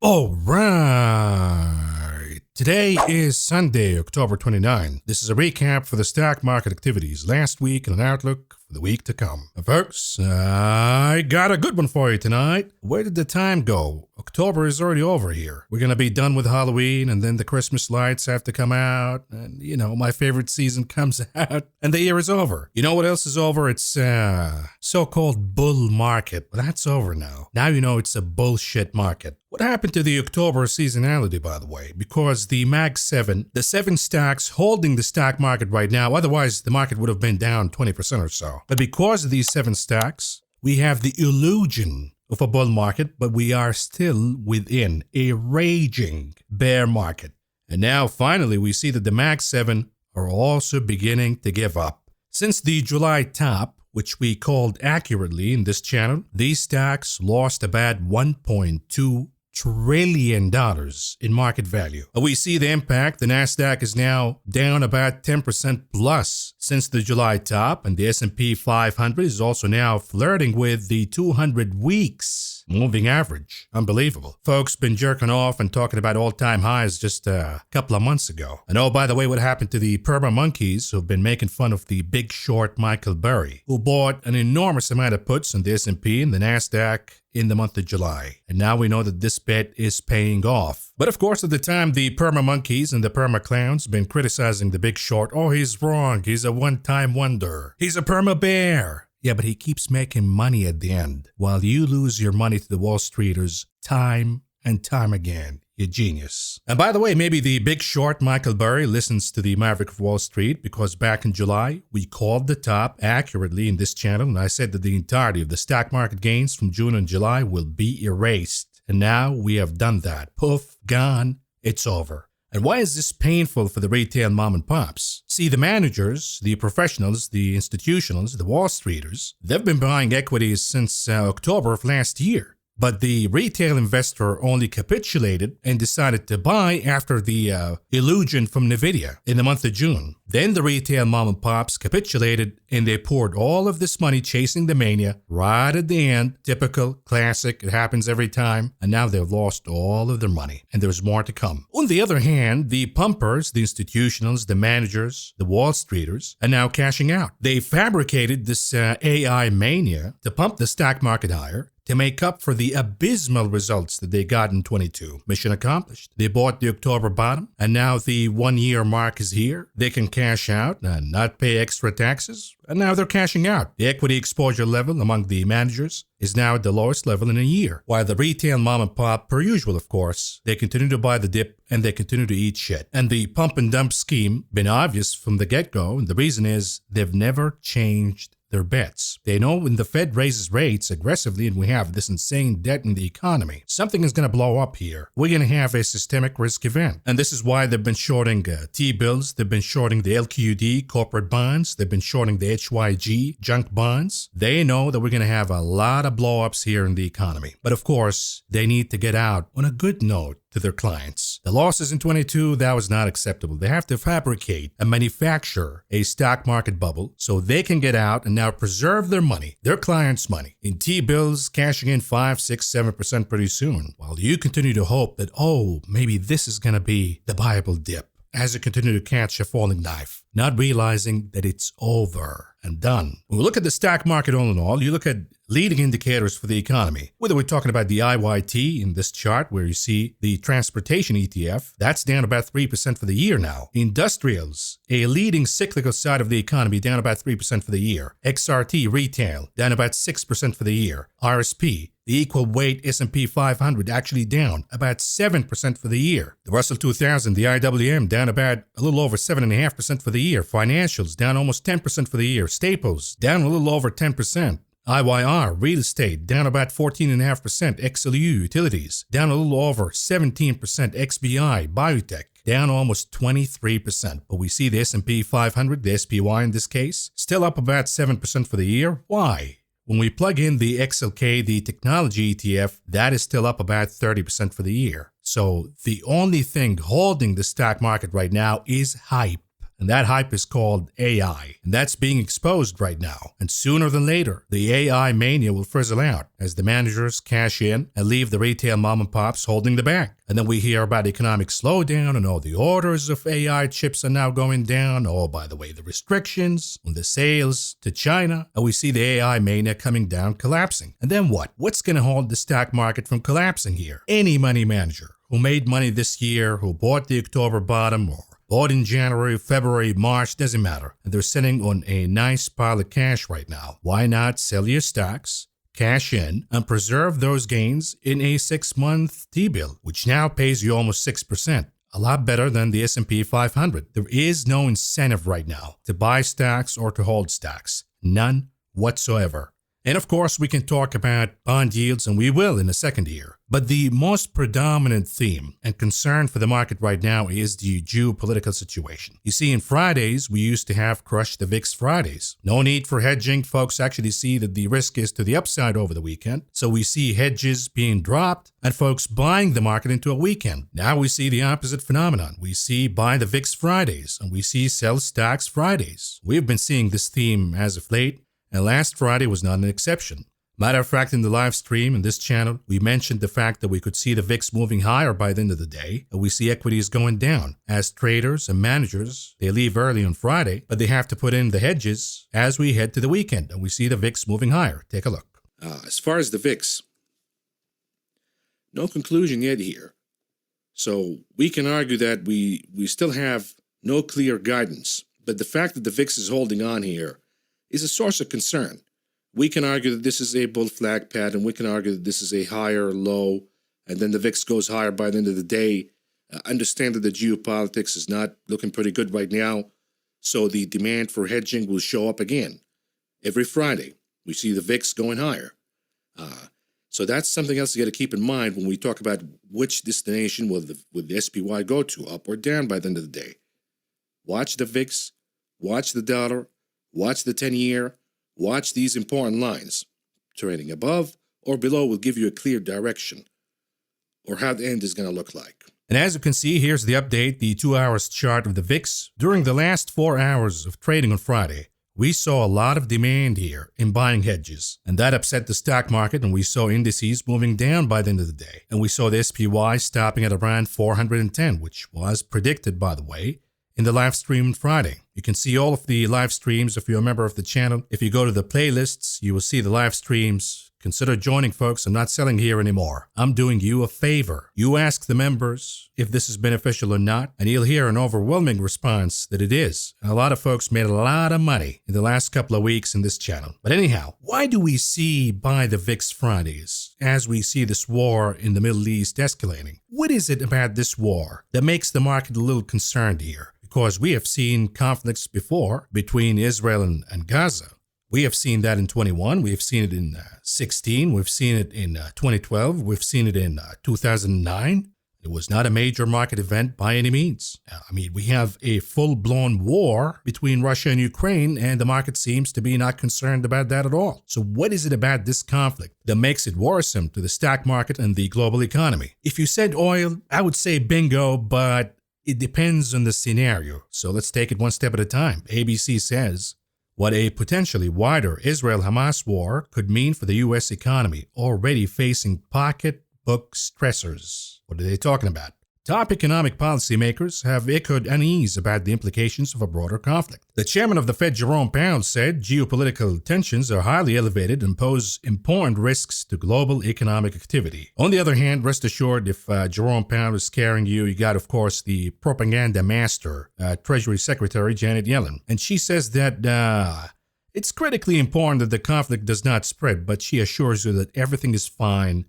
All right. Today is Sunday, October 29. This is a recap for the stock market activities last week and an outlook for the week to come. Folks, I got a good one for you tonight. Where did the time go? October is already over here. We're going to be done with Halloween, and then the Christmas lights have to come out, and, my favorite season comes out, and the year is over. You know what else is over? It's so-called bull market. Well, that's over now. Now you know it's a bullshit market. What happened to the October seasonality, by the way? Because the Mag 7, the 7 stocks holding the stock market right now, otherwise the market would have been down 20% or so. But because of these 7 stocks, we have the illusion of a bull market, but we are still within a raging bear market. And now finally we see that the Mag 7 are also beginning to give up. Since the July top, which we called accurately in this channel, these stocks lost about $1.2 trillion in market value. We see the impact. The Nasdaq is now down about 10% plus since the July top, and the S&P 500 is also now flirting with the 200 weeks moving average. Unbelievable. Folks been jerking off and talking about all-time highs just a couple of months ago. And oh, by the way, what happened to the perma monkeys who've been making fun of the big short Michael Burry, who bought an enormous amount of puts on the S&P and the Nasdaq in the month of July. And now we know that this bet is paying off. But of course, at the time, the perma monkeys and the perma clowns been criticizing the big short. Oh, he's wrong. He's a one-time wonder. He's a perma bear. Yeah, but he keeps making money at the end, while you lose your money to the Wall Streeters time and time again. You genius. And by the way, maybe the big short Michael Burry listens to the Maverick of Wall Street, because back in July, we called the top accurately in this channel, and I said that the entirety of the stock market gains from June and July will be erased. And now we have done that. Poof, gone, it's over. And why is this painful for the retail mom and pops? See, the managers, the professionals, the institutionals, the Wall Streeters, they've been buying equities since October of last year. But the retail investor only capitulated and decided to buy after the illusion from NVIDIA in the month of June. Then the retail mom and pops capitulated, and they poured all of this money chasing the mania right at the end. Typical, classic, it happens every time. And now they've lost all of their money, and there's more to come. On the other hand, the pumpers, the institutionals, the managers, the Wall Streeters are now cashing out. They fabricated this AI mania to pump the stock market higher, to make up for the abysmal results that they got in 22. Mission accomplished. They bought the October bottom, and now the 1-year mark is here. They can cash out and not pay extra taxes, and now they're cashing out. The equity exposure level among the managers is now at the lowest level in a year, while the retail mom and pop, per usual of course, they continue to buy the dip and they continue to eat shit. And the pump and dump scheme been obvious from the get-go, and the reason is they've never changed their bets. They know when the Fed raises rates aggressively and we have this insane debt in the economy, something is going to blow up here. We're going to have a systemic risk event. And this is why they've been shorting T-bills, they've been shorting the LQD corporate bonds, they've been shorting the HYG junk bonds. They know that we're going to have a lot of blow-ups here in the economy. But of course, they need to get out on a good note to their clients. The losses in 22, that was not acceptable. They have to fabricate and manufacture a stock market bubble so they can get out and now preserve their money, their clients' money, in T-bills cashing in 5, 6, 7% pretty soon, while you continue to hope that, oh, maybe this is going to be the Bible dip as you continue to catch a falling knife, not realizing that it's over and done. When we look at the stock market all in all, you look at leading indicators for the economy. Whether we're talking about the IYT in this chart where you see the transportation ETF, that's down about 3% for the year now. Industrials, a leading cyclical side of the economy, down about 3% for the year. XRT retail, down about 6% for the year. RSP, the equal weight S&P 500, actually down about 7% for the year. The Russell 2000, the IWM, down about a little over 7.5% for the year. Financials, down almost 10% for the year. Staples, down a little over 10%. IYR, real estate, down about 14.5%. XLU, utilities, down a little over 17%. XBI, biotech, down almost 23%. But we see the S&P 500, the SPY in this case, still up about 7% for the year. Why? When we plug in the XLK, the technology ETF, that is still up about 30% for the year. So the only thing holding the stock market right now is hype. And that hype is called AI. And that's being exposed right now. And sooner than later, the AI mania will frizzle out as the managers cash in and leave the retail mom and pops holding the bag. And then we hear about economic slowdown and all the orders of AI chips are now going down. Oh, by the way, the restrictions on the sales to China. And we see the AI mania coming down, collapsing. And then what? What's going to hold the stock market from collapsing here? Any money manager who made money this year, who bought the October bottom or bought in January, February, March, doesn't matter. And they're sitting on a nice pile of cash right now. Why not sell your stocks, cash in, and preserve those gains in a 6-month T-bill, which now pays you almost 6%. A lot better than the S&P 500. There is no incentive right now to buy stocks or to hold stocks. None whatsoever. And of course, we can talk about bond yields, and we will in a second here. But the most predominant theme and concern for the market right now is the geopolitical situation. You see, in Fridays, we used to have Crush the VIX Fridays. No need for hedging. Folks actually see that the risk is to the upside over the weekend. So we see hedges being dropped and folks buying the market into a weekend. Now we see the opposite phenomenon. We see buy the VIX Fridays and we see sell stocks Fridays. We've been seeing this theme as of late. And last Friday was not an exception. Matter of fact, in the live stream in this channel, we mentioned the fact that we could see the VIX moving higher by the end of the day, and we see equities going down. As traders and managers, they leave early on Friday, but they have to put in the hedges as we head to the weekend, and we see the VIX moving higher. Take a look. As far as the VIX, no conclusion yet here. So we can argue that we still have no clear guidance, but the fact that the VIX is holding on here is a source of concern. We can argue that this is a bull flag pattern. We can argue that this is a higher low, and then the VIX goes higher by the end of the day. Understand that the geopolitics is not looking pretty good right now, so the demand for hedging will show up again. Every Friday, we see the VIX going higher. So that's something else you got to keep in mind when we talk about which destination will the SPY go to, up or down by the end of the day. Watch the VIX, watch the dollar, watch the 10-year, watch these important lines. Trading above or below will give you a clear direction or how the end is going to look like. And as you can see, here's the update, the 2-hour chart of the VIX. During the last 4 hours of trading on Friday, we saw a lot of demand here in buying hedges. And that upset the stock market, and we saw indices moving down by the end of the day. And we saw the SPY stopping at around 410, which was predicted, by the way, in the live stream on Friday. You can see all of the live streams if you're a member of the channel. If you go to the playlists, you will see the live streams. Consider joining, folks. I'm not selling here anymore. I'm doing you a favor. You ask the members if this is beneficial or not, and you'll hear an overwhelming response that it is. And a lot of folks made a lot of money in the last couple of weeks in this channel. But anyhow, why do we see buy the VIX Fridays as we see this war in the Middle East escalating? What is it about this war that makes the market a little concerned here? Because we have seen conflicts before between Israel and Gaza. We have seen that in 21. We have seen it in 16. We've seen it in 2012. We've seen it in 2009. It was not a major market event by any means. We have a full-blown war between Russia and Ukraine, and the market seems to be not concerned about that at all. So what is it about this conflict that makes it worrisome to the stock market and the global economy? If you said oil, I would say bingo, but it depends on the scenario. So let's take it one step at a time. ABC says what a potentially wider Israel-Hamas war could mean for the U.S. economy, already facing pocketbook stressors. What are they talking about? Top economic policymakers have echoed unease about the implications of a broader conflict. The chairman of the Fed, Jerome Powell, said geopolitical tensions are highly elevated and pose important risks to global economic activity. On the other hand, rest assured, if Jerome Powell is scaring you, you got, of course, the propaganda master, Treasury Secretary Janet Yellen. And she says that it's critically important that the conflict does not spread, but she assures you that everything is fine.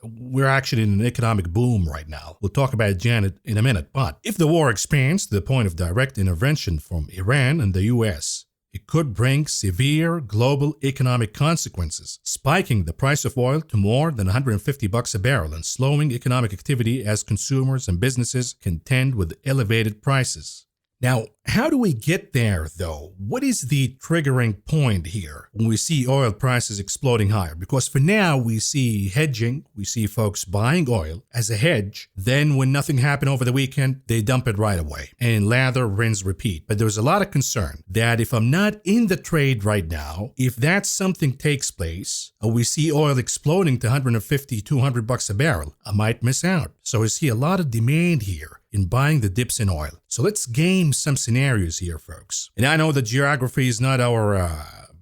We're actually in an economic boom right now. We'll talk about Janet in a minute. But if the war expands to the point of direct intervention from Iran and the U.S., it could bring severe global economic consequences, spiking the price of oil to more than $150 a barrel and slowing economic activity as consumers and businesses contend with elevated prices. Now, how do we get there, though? What is the triggering point here when we see oil prices exploding higher? Because for now, we see hedging, we see folks buying oil as a hedge. Then when nothing happened over the weekend, they dump it right away. And lather, rinse, repeat. But there's a lot of concern that if I'm not in the trade right now, if that something takes place, or we see oil exploding to 150, 200 bucks a barrel, I might miss out. So I see a lot of demand here in buying the dips in oil. So let's game some scenarios here, folks. And I know that geography is not our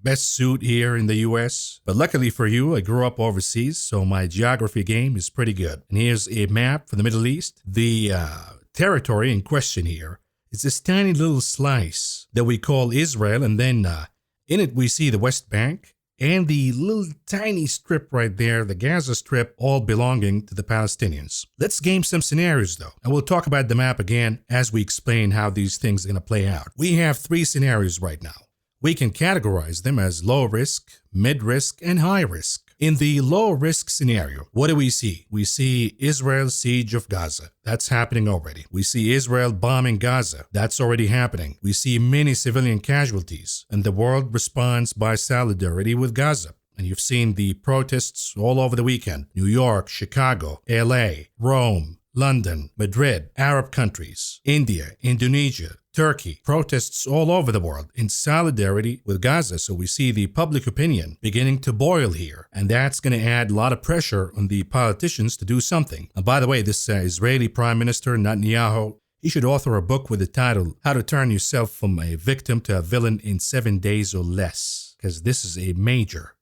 best suit here in the US, but luckily for you, I grew up overseas, so my geography game is pretty good. And here's a map for the Middle East. The territory in question here is this tiny little slice that we call Israel, and then in it we see the West Bank, and the little tiny strip right there, the Gaza Strip, all belonging to the Palestinians. Let's game some scenarios though, and we'll talk about the map again as we explain how these things are going to play out. We have 3 scenarios right now. We can categorize them as low risk, mid risk, and high risk. In the low risk scenario, what do we see? We see Israel's siege of Gaza. That's happening already. We see Israel bombing Gaza. That's already happening. We see many civilian casualties, and the world responds by solidarity with Gaza. And you've seen the protests all over the weekend. New York, Chicago, LA, Rome, London, Madrid, Arab countries, India, Indonesia, Turkey, protests all over the world in solidarity with Gaza. So we see the public opinion beginning to boil here. And that's going to add a lot of pressure on the politicians to do something. And by the way, this Israeli Prime Minister Netanyahu, he should author a book with the title, How to Turn Yourself from a Victim to a Villain in 7 Days or Less. Because this is a major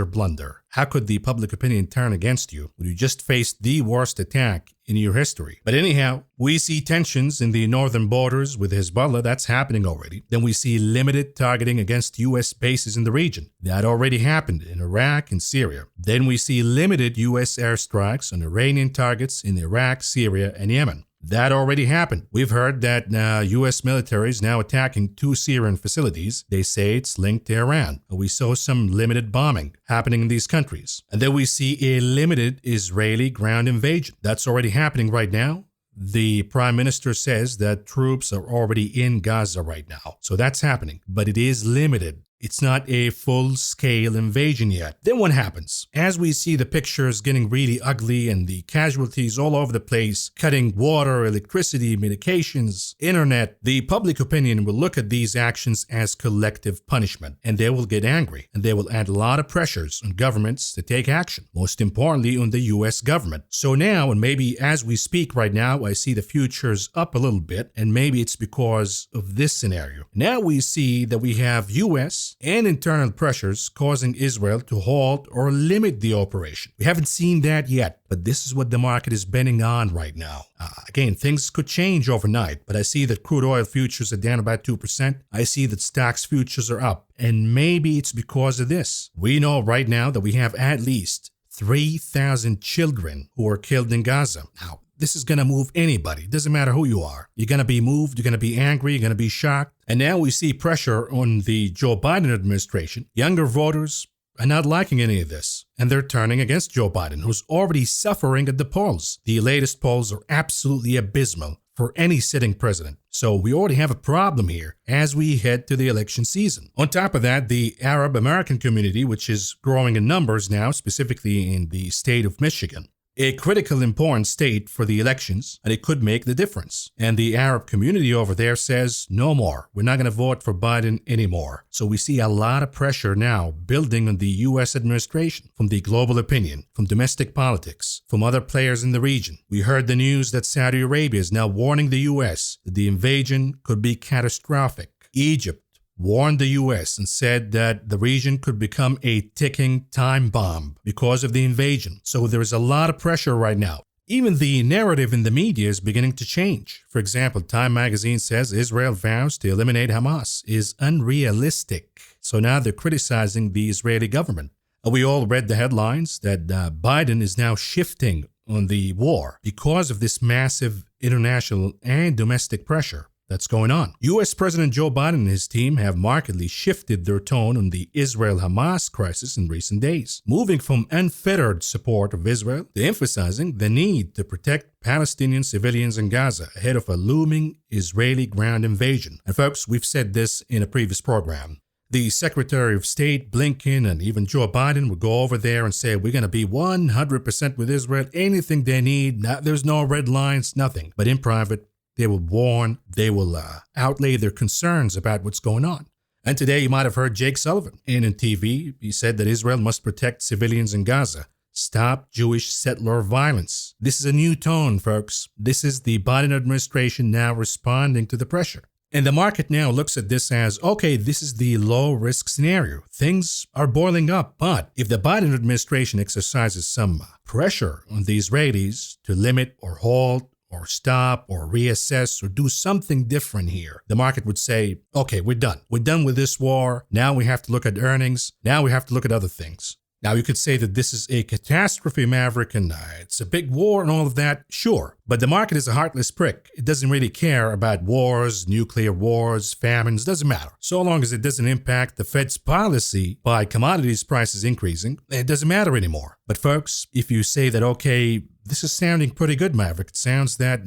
blunder. How could the public opinion turn against you when you just faced the worst attack in your history? But anyhow, we see tensions in the northern borders with Hezbollah. That's happening already. Then we see limited targeting against U.S. bases in the region. That already happened in Iraq and Syria. Then we see limited U.S. airstrikes on Iranian targets in Iraq, Syria, and Yemen. That already happened. We've heard that U.S. military is now attacking 2 Syrian facilities. They say it's linked to Iran. We saw some limited bombing happening in these countries. And then we see a limited Israeli ground invasion. That's already happening right now. The Prime Minister says that troops are already in Gaza right now. So that's happening. But it is limited. It's not a full-scale invasion yet. Then what happens? As we see the pictures getting really ugly and the casualties all over the place, cutting water, electricity, medications, internet, the public opinion will look at these actions as collective punishment, and they will get angry, and they will add a lot of pressures on governments to take action, most importantly on the U.S. government. So now, and maybe as we speak right now, I see the futures up a little bit, and maybe it's because of this scenario. Now we see that we have U.S. and internal pressures causing Israel to halt or limit the operation. We haven't seen that yet, but this is what the market is betting on right now. Again, things could change overnight, but I see that crude oil futures are down about 2%. I see that stocks futures are up, and maybe it's because of this. We know right now that we have at least 3,000 children who were killed in Gaza. Now, this is going to move anybody. It doesn't matter who you are. You're going to be moved. You're going to be angry. You're going to be shocked. And now we see pressure on the Joe Biden administration. Younger voters are not liking any of this. And they're turning against Joe Biden, who's already suffering at the polls. The latest polls are absolutely abysmal for any sitting president. So we already have a problem here as we head to the election season. On top of that, the Arab American community, which is growing in numbers now, specifically in the state of Michigan, a critical important state for the elections, and it could make the difference. And the Arab community over there says, no more. We're not going to vote for Biden anymore. So we see a lot of pressure now building on the U.S. administration, from the global opinion, from domestic politics, from other players in the region. We heard the news that Saudi Arabia is now warning the U.S. that the invasion could be catastrophic. Egypt warned the U.S. and said that the region could become a ticking time bomb because of the invasion. So there is a lot of pressure right now. Even the narrative in the media is beginning to change. For example, Time magazine says Israel vows to eliminate Hamas is unrealistic. So now they're criticizing the Israeli government. We all read the headlines that Biden is now shifting on the war because of this massive international and domestic pressure. that's going on. U.S. President Joe Biden and his team have markedly shifted their tone on the Israel-Hamas crisis in recent days, moving from unfettered support of Israel to emphasizing the need to protect Palestinian civilians in Gaza ahead of a looming Israeli ground invasion. And folks, we've said this in a previous program. The Secretary of State, Blinken, and even Joe Biden would go over there and say, we're going to be 100% with Israel, anything they need, there's no red lines, nothing. But in private, they will warn, they will outlay their concerns about what's going on. And today you might have heard Jake Sullivan. And on TV, he said that Israel must protect civilians in Gaza. Stop Jewish settler violence. This is a new tone, folks. This is the Biden administration now responding to the pressure. And the market now looks at this as, okay, this is the low-risk scenario. Things are boiling up. But if the Biden administration exercises some pressure on the Israelis to limit or halt or stop or reassess or do something different here, the market would say, okay, we're done. We're done with this war. Now we have to look at earnings. Now we have to look at other things. Now, you could say that this is a catastrophe, Maverick, and it's a big war and all of that. Sure. But the market is a heartless prick. It doesn't really care about wars, nuclear wars, famines, doesn't matter. So long as it doesn't impact the Fed's policy by commodities prices increasing, it doesn't matter anymore. But folks, if you say that, okay, this is sounding pretty good, Maverick. It sounds that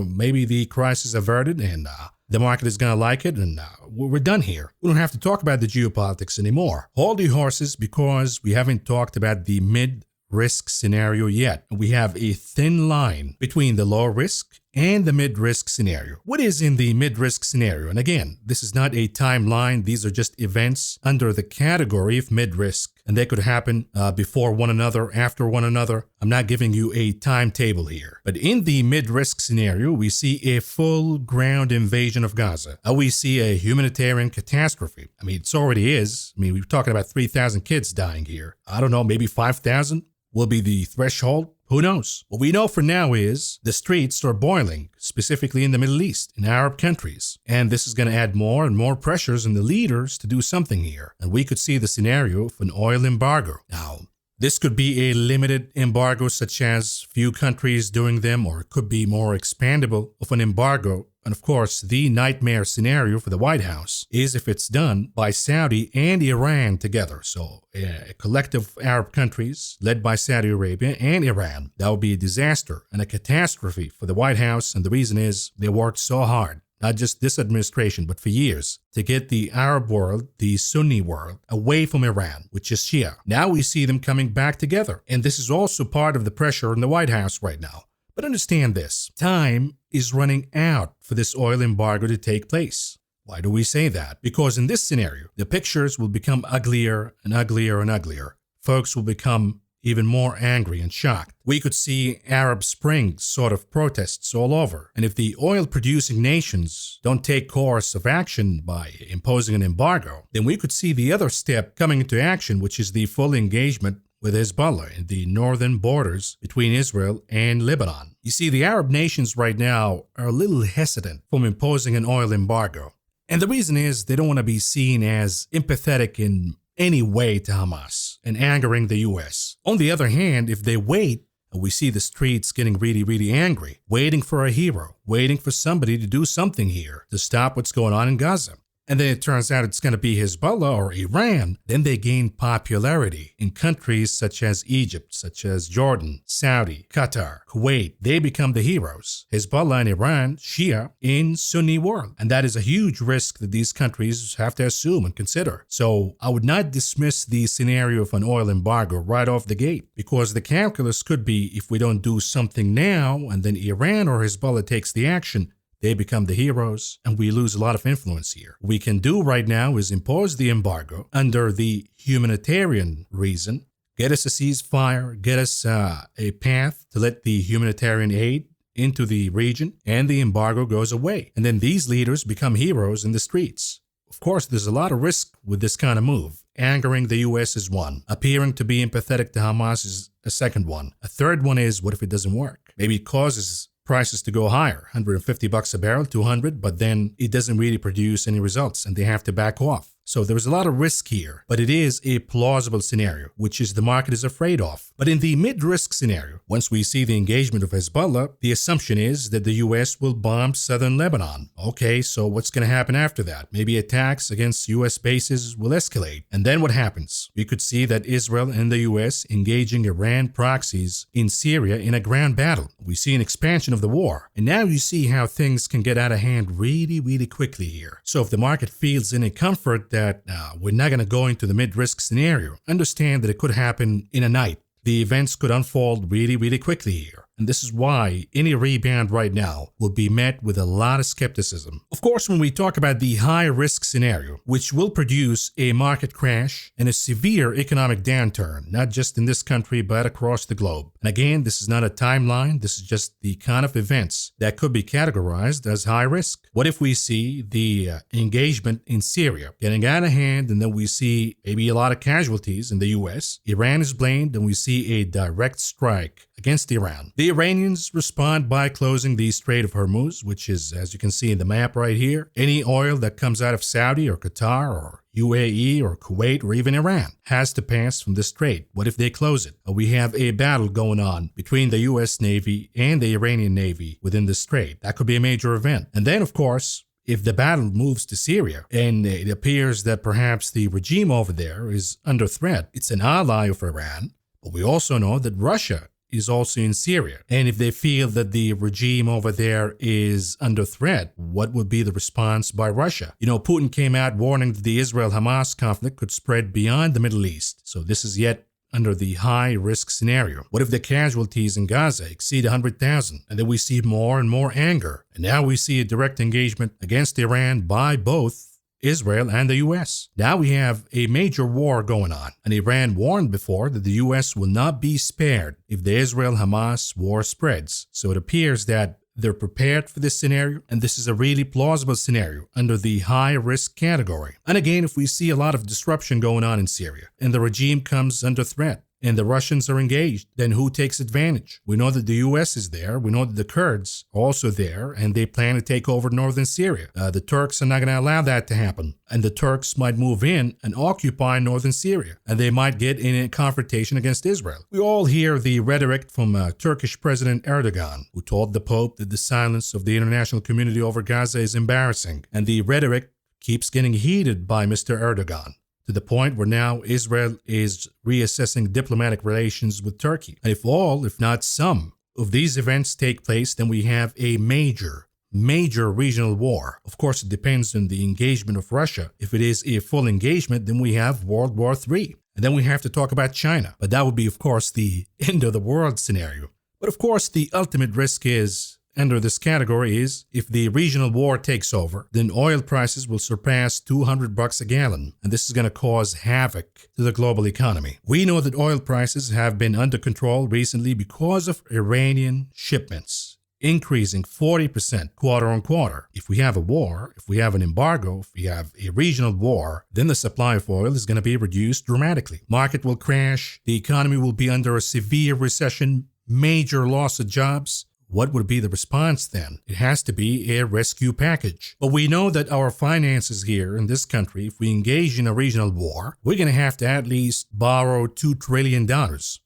maybe the crisis averted and the market is going to like it, and we're done here. We don't have to talk about the geopolitics anymore. Hold your horses, because we haven't talked about the mid-risk scenario yet. We have a thin line between the low risk and the mid-risk scenario. What is in the mid-risk scenario? And again, this is not a timeline. These are just events under the category of mid-risk, and they could happen before one another, after one another. I'm not giving you a timetable here. But in the mid-risk scenario, we see a full ground invasion of Gaza. We see a humanitarian catastrophe. I mean, it already is. I mean, we're talking about 3,000 kids dying here. I don't know, maybe 5,000 will be the threshold. Who knows? What we know for now is the streets are boiling, specifically in the Middle East, in Arab countries. And this is going to add more and more pressures on the leaders to do something here. And we could see the scenario of an oil embargo. Now, this could be a limited embargo, such as few countries doing them, or it could be more expandable of an embargo. And of course, the nightmare scenario for the White House is if it's done by Saudi and Iran together. So a collective Arab countries led by Saudi Arabia and Iran. That would be a disaster and a catastrophe for the White House. And the reason is they worked so hard, not just this administration, but for years, to get the Arab world, the Sunni world, away from Iran, which is Shia. Now we see them coming back together. And this is also part of the pressure in the White House right now. But understand this, time is running out for this oil embargo to take place. Why do we say that? Because in this scenario, the pictures will become uglier and uglier and uglier. Folks will become even more angry and shocked. We could see Arab Spring sort of protests all over. And if the oil-producing nations don't take course of action by imposing an embargo, then we could see the other step coming into action, which is the full engagement with Hezbollah in the northern borders between Israel and Lebanon. You see, the Arab nations right now are a little hesitant from imposing an oil embargo. And the reason is they don't want to be seen as empathetic in any way to Hamas and angering the U.S. On the other hand, if they wait, we see the streets getting really, really angry, waiting for a hero, waiting for somebody to do something here to stop what's going on in Gaza. And then it turns out it's going to be Hezbollah or Iran. Then they gain popularity in countries such as Egypt, such as Jordan, Saudi, Qatar, Kuwait. They become the heroes. Hezbollah and Iran, Shia, in Sunni world. And that is a huge risk that these countries have to assume and consider. So I would not dismiss the scenario of an oil embargo right off the gate, because the calculus could be if we don't do something now and then Iran or Hezbollah takes the action, they become the heroes, and we lose a lot of influence here. What we can do right now is impose the embargo under the humanitarian reason, get us a ceasefire, get us a path to let the humanitarian aid into the region, and the embargo goes away. And then these leaders become heroes in the streets. Of course, there's a lot of risk with this kind of move. Angering the U.S. is one. Appearing to be empathetic to Hamas is a second one. A third one is, what if it doesn't work? Maybe it causes prices to go higher, $150 a barrel, $200, but then it doesn't really produce any results and they have to back off. So there's a lot of risk here, but it is a plausible scenario, which is the market is afraid of. But in the mid-risk scenario, once we see the engagement of Hezbollah, the assumption is that the US will bomb southern Lebanon. Okay, so what's going to happen after that? Maybe attacks against US bases will escalate. And then what happens? We could see that Israel and the US engaging Iran proxies in Syria in a ground battle. We see an expansion of the war. And now you see how things can get out of hand really, really quickly here. So if the market feels any comfort that we're not going to go into the mid-risk scenario, understand that it could happen in a night. The events could unfold really, really quickly here. And this is why any rebound right now will be met with a lot of skepticism. Of course, when we talk about the high-risk scenario, which will produce a market crash and a severe economic downturn, not just in this country, but across the globe. And again, this is not a timeline. This is just the kind of events that could be categorized as high risk. What if we see the engagement in Syria getting out of hand, and then we see maybe a lot of casualties in the US? Iran is blamed, and we see a direct strike against Iran. The Iranians respond by closing the Strait of Hormuz, which is, as you can see in the map right here, any oil that comes out of Saudi or Qatar or UAE or Kuwait or even Iran has to pass from the strait. What if they close it? We have a battle going on between the US Navy and the Iranian Navy within the strait. That could be a major event. And then, of course, if the battle moves to Syria and it appears that perhaps the regime over there is under threat, it's an ally of Iran, but we also know that Russia is also in Syria. And if they feel that the regime over there is under threat, what would be the response by Russia? You know, Putin came out warning that the Israel-Hamas conflict could spread beyond the Middle East. So this is yet under the high-risk scenario. What if the casualties in Gaza exceed 100,000? And then we see more and more anger. And now we see a direct engagement against Iran by both Israel and the US. Now we have a major war going on, and Iran warned before that the US will not be spared if the Israel-Hamas war spreads. So it appears that they're prepared for this scenario, and this is a really plausible scenario under the high-risk category. And again, if we see a lot of disruption going on in Syria, and the regime comes under threat, and the Russians are engaged, then who takes advantage? We know that the US is there. We know that the Kurds are also there, and they plan to take over northern Syria. The Turks are not going to allow that to happen. And the Turks might move in and occupy northern Syria, and they might get in a confrontation against Israel. We all hear the rhetoric from Turkish President Erdogan, who told the Pope that the silence of the international community over Gaza is embarrassing. And the rhetoric keeps getting heated by Mr. Erdogan, to the point where now Israel is reassessing diplomatic relations with Turkey. And if all, if not some, of these events take place, then we have a major regional war. Of course, it depends on the engagement of Russia. If it is a full engagement, then we have World War III. And then we have to talk about China. But that would be, of course, the end of the world scenario. But of course, the ultimate risk is, under this category is, if the regional war takes over, then oil prices will surpass $200 a gallon, and this is going to cause havoc to the global economy. We know that oil prices have been under control recently because of Iranian shipments increasing 40% quarter on quarter. If we have a war, if we have an embargo, if we have a regional war, then the supply of oil is going to be reduced dramatically. Market will crash, the economy will be under a severe recession, major loss of jobs. What would be the response then? It has to be a rescue package. But we know that our finances here in this country, if we engage in a regional war, we're going to have to at least borrow $2 trillion,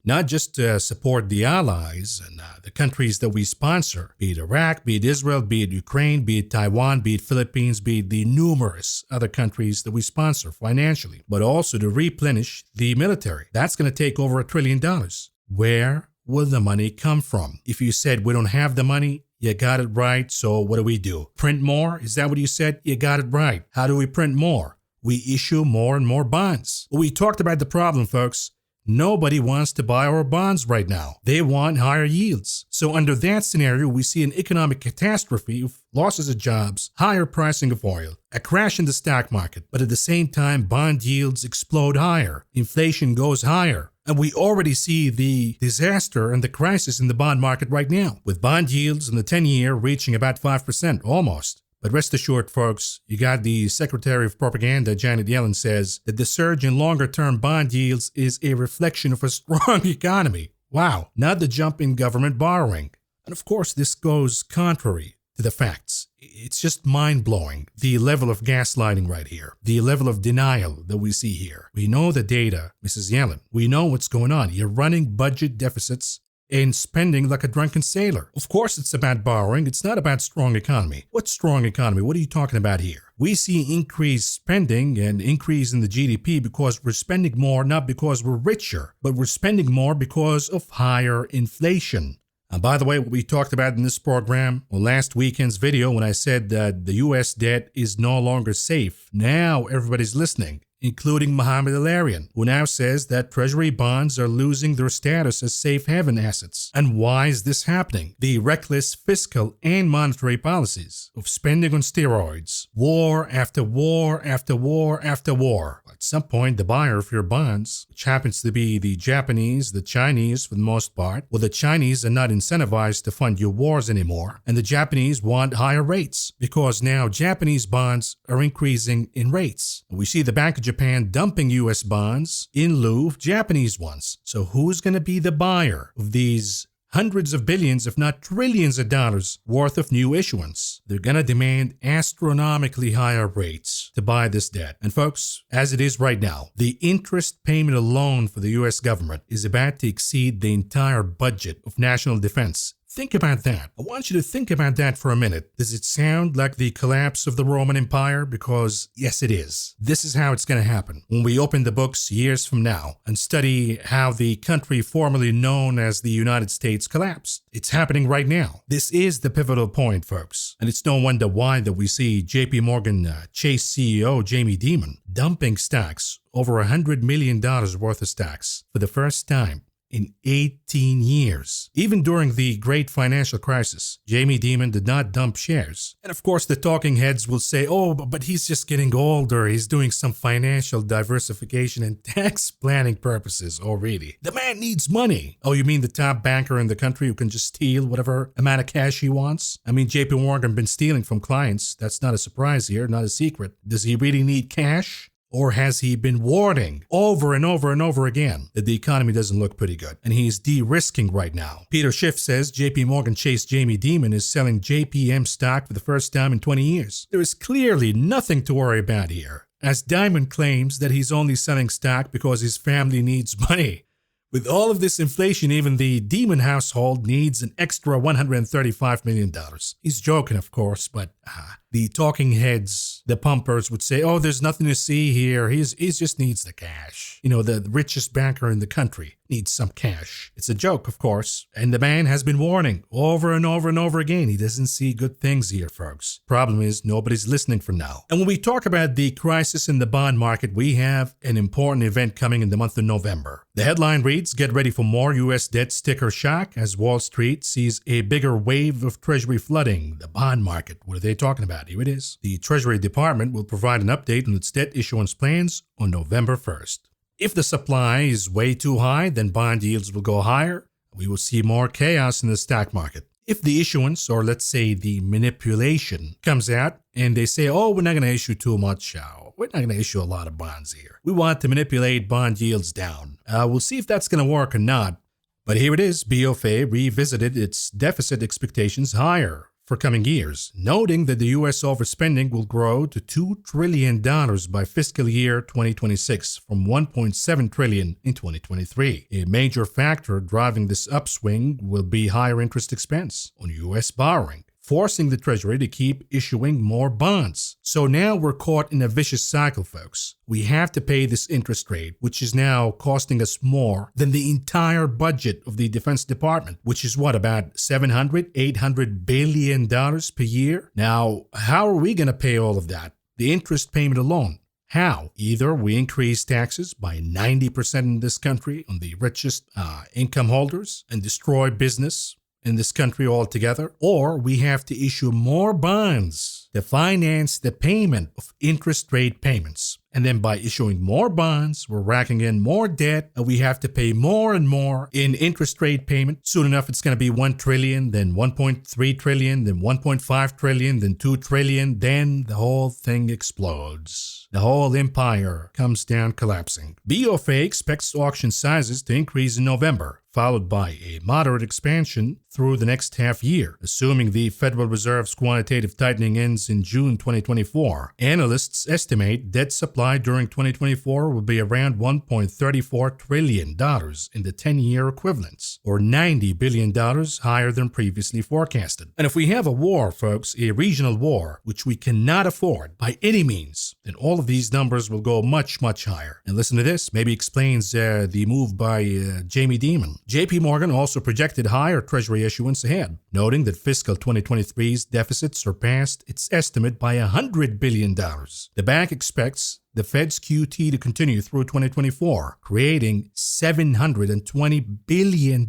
not just to support the allies and the countries that we sponsor, be it Iraq, be it Israel, be it Ukraine, be it Taiwan, be it Philippines, be it the numerous other countries that we sponsor financially, but also to replenish the military. That's going to take over $1 trillion. Where will the money come from? If you said we don't have the money, you got it right. So what do? Print more? Is that what you said? You got it right. How do we print more? We issue more and more bonds. Well, we talked about the problem, folks. Nobody wants to buy our bonds right now. They want higher yields. So under that scenario, we see an economic catastrophe of losses of jobs, higher pricing of oil, a crash in the stock market. But at the same time, bond yields explode higher. Inflation goes higher. And we already see the disaster and the crisis in the bond market right now, with bond yields in the 10-year reaching about 5% almost. But rest assured, folks, you got the Secretary of Propaganda, Janet Yellen, says that the surge in longer-term bond yields is a reflection of a strong economy. Wow, not the jump in government borrowing. And of course, this goes contrary to the facts. It's just mind-blowing, the level of gaslighting right here, the level of denial that we see here. We know the data, Mrs. Yellen. We know what's going on. You're running budget deficits and spending like a drunken sailor. Of course, it's about borrowing. It's not about strong economy. What strong economy? What are you talking about here? We see increased spending and increase in the GDP because we're spending more, not because we're richer, but we're spending more because of higher inflation. And by the way, what we talked about in this program, well, last weekend's video when I said that the U.S. debt is no longer safe, now everybody's listening, including Mohammed Al-Arian, who now says that Treasury bonds are losing their status as safe haven assets. And why is this happening? The reckless fiscal and monetary policies of spending on steroids, war after war after war after war. At some point, the buyer of your bonds, which happens to be the Japanese, the Chinese for the most part, well, the Chinese are not incentivized to fund your wars anymore, and the Japanese want higher rates because now Japanese bonds are increasing in rates. We see the Bank of Japan dumping U.S. bonds in lieu of Japanese ones. So who's going to be the buyer of these hundreds of billions, if not trillions of dollars worth of new issuance? They're going to demand astronomically higher rates to buy this debt. And folks, as it is right now, the interest payment alone for the U.S. government is about to exceed the entire budget of national defense. Think about that. I want you to think about that for a minute. Does it sound like the collapse of the Roman Empire? Because yes, it is. This is how it's going to happen. When we open the books years from now and study how the country formerly known as the United States collapsed. It's happening right now. This is the pivotal point, folks. And it's no wonder why that we see JP Morgan Chase CEO Jamie Dimon dumping stocks, over $100 million worth of stocks for the first time in 18 years. Even during the great financial crisis, Jamie Dimon did not dump shares. And of course, the talking heads will say, oh, but he's just getting older. He's doing some financial diversification and tax planning purposes. Oh, really? The man needs money. Oh, you mean the top banker in the country who can just steal whatever amount of cash he wants? I mean, JP Morgan been stealing from clients. That's not a surprise here, not a secret. Does he really need cash? Or has he been warning over and over and over again that the economy doesn't look pretty good? And he's de-risking right now. Peter Schiff says JP Morgan Chase Jamie Dimon is selling JPM stock for the first time in 20 years. There is clearly nothing to worry about here, as Dimon claims that he's only selling stock because his family needs money. With all of this inflation, even the Dimon household needs an extra $135 million. He's joking, of course, but the talking heads, the pumpers would say, oh, there's nothing to see here. He just needs the cash. You know, the richest banker in the country needs some cash. It's a joke, of course. And the man has been warning over and over and over again. He doesn't see good things here, folks. Problem is, nobody's listening for now. And when we talk about the crisis in the bond market, we have an important event coming in the month of November. The headline reads, get ready for more U.S. debt sticker shock as Wall Street sees a bigger wave of Treasury flooding the bond market. What are they talking about? Here it is. The Treasury Department will provide an update on its debt issuance plans on November 1st. If the supply is way too high, then bond yields will go higher. We will see more chaos in the stock market. If the issuance, or let's say the manipulation, comes out and they say, oh, we're not going to issue too much, we're not going to issue a lot of bonds here. We want to manipulate bond yields down. We'll see if that's going to work or not. But here it is. BofA revisited its deficit expectations higher for coming years, noting that the U.S. overspending will grow to $2 trillion by fiscal year 2026 from $1.7 trillion in 2023. A major factor driving this upswing will be higher interest expense on U.S. borrowing, forcing the Treasury to keep issuing more bonds. So now we're caught in a vicious cycle, folks. We have to pay this interest rate, which is now costing us more than the entire budget of the Defense Department, which is what, about $700-800 billion per year? Now, how are we going to pay all of that? The interest payment alone. How? Either we increase taxes by 90% in this country on the richest income holders and destroy business in this country altogether, or we have to issue more bonds to finance the payment of interest rate payments. And then by issuing more bonds, we're racking in more debt, and we have to pay more and more in interest rate payment. Soon enough, it's going to be 1 trillion, then 1.3 trillion, then 1.5 trillion, then 2 trillion. Then the whole thing explodes. The whole empire comes down collapsing. BOFA expects auction sizes to increase in November, followed by a moderate expansion through the next half year, assuming the Federal Reserve's quantitative tightening ends in June 2024. Analysts estimate debt supply during 2024 will be around $1.34 trillion in the 10-year equivalents, or $90 billion higher than previously forecasted. And if we have a war, folks, a regional war, which we cannot afford by any means, then all of these numbers will go much, much higher. And listen to this, maybe explains the move by Jamie Dimon. JP Morgan also projected higher Treasury issuance ahead, noting that fiscal 2023's deficit surpassed its estimate by $100 billion. The bank expects the Fed's QT to continue through 2024, creating $720 billion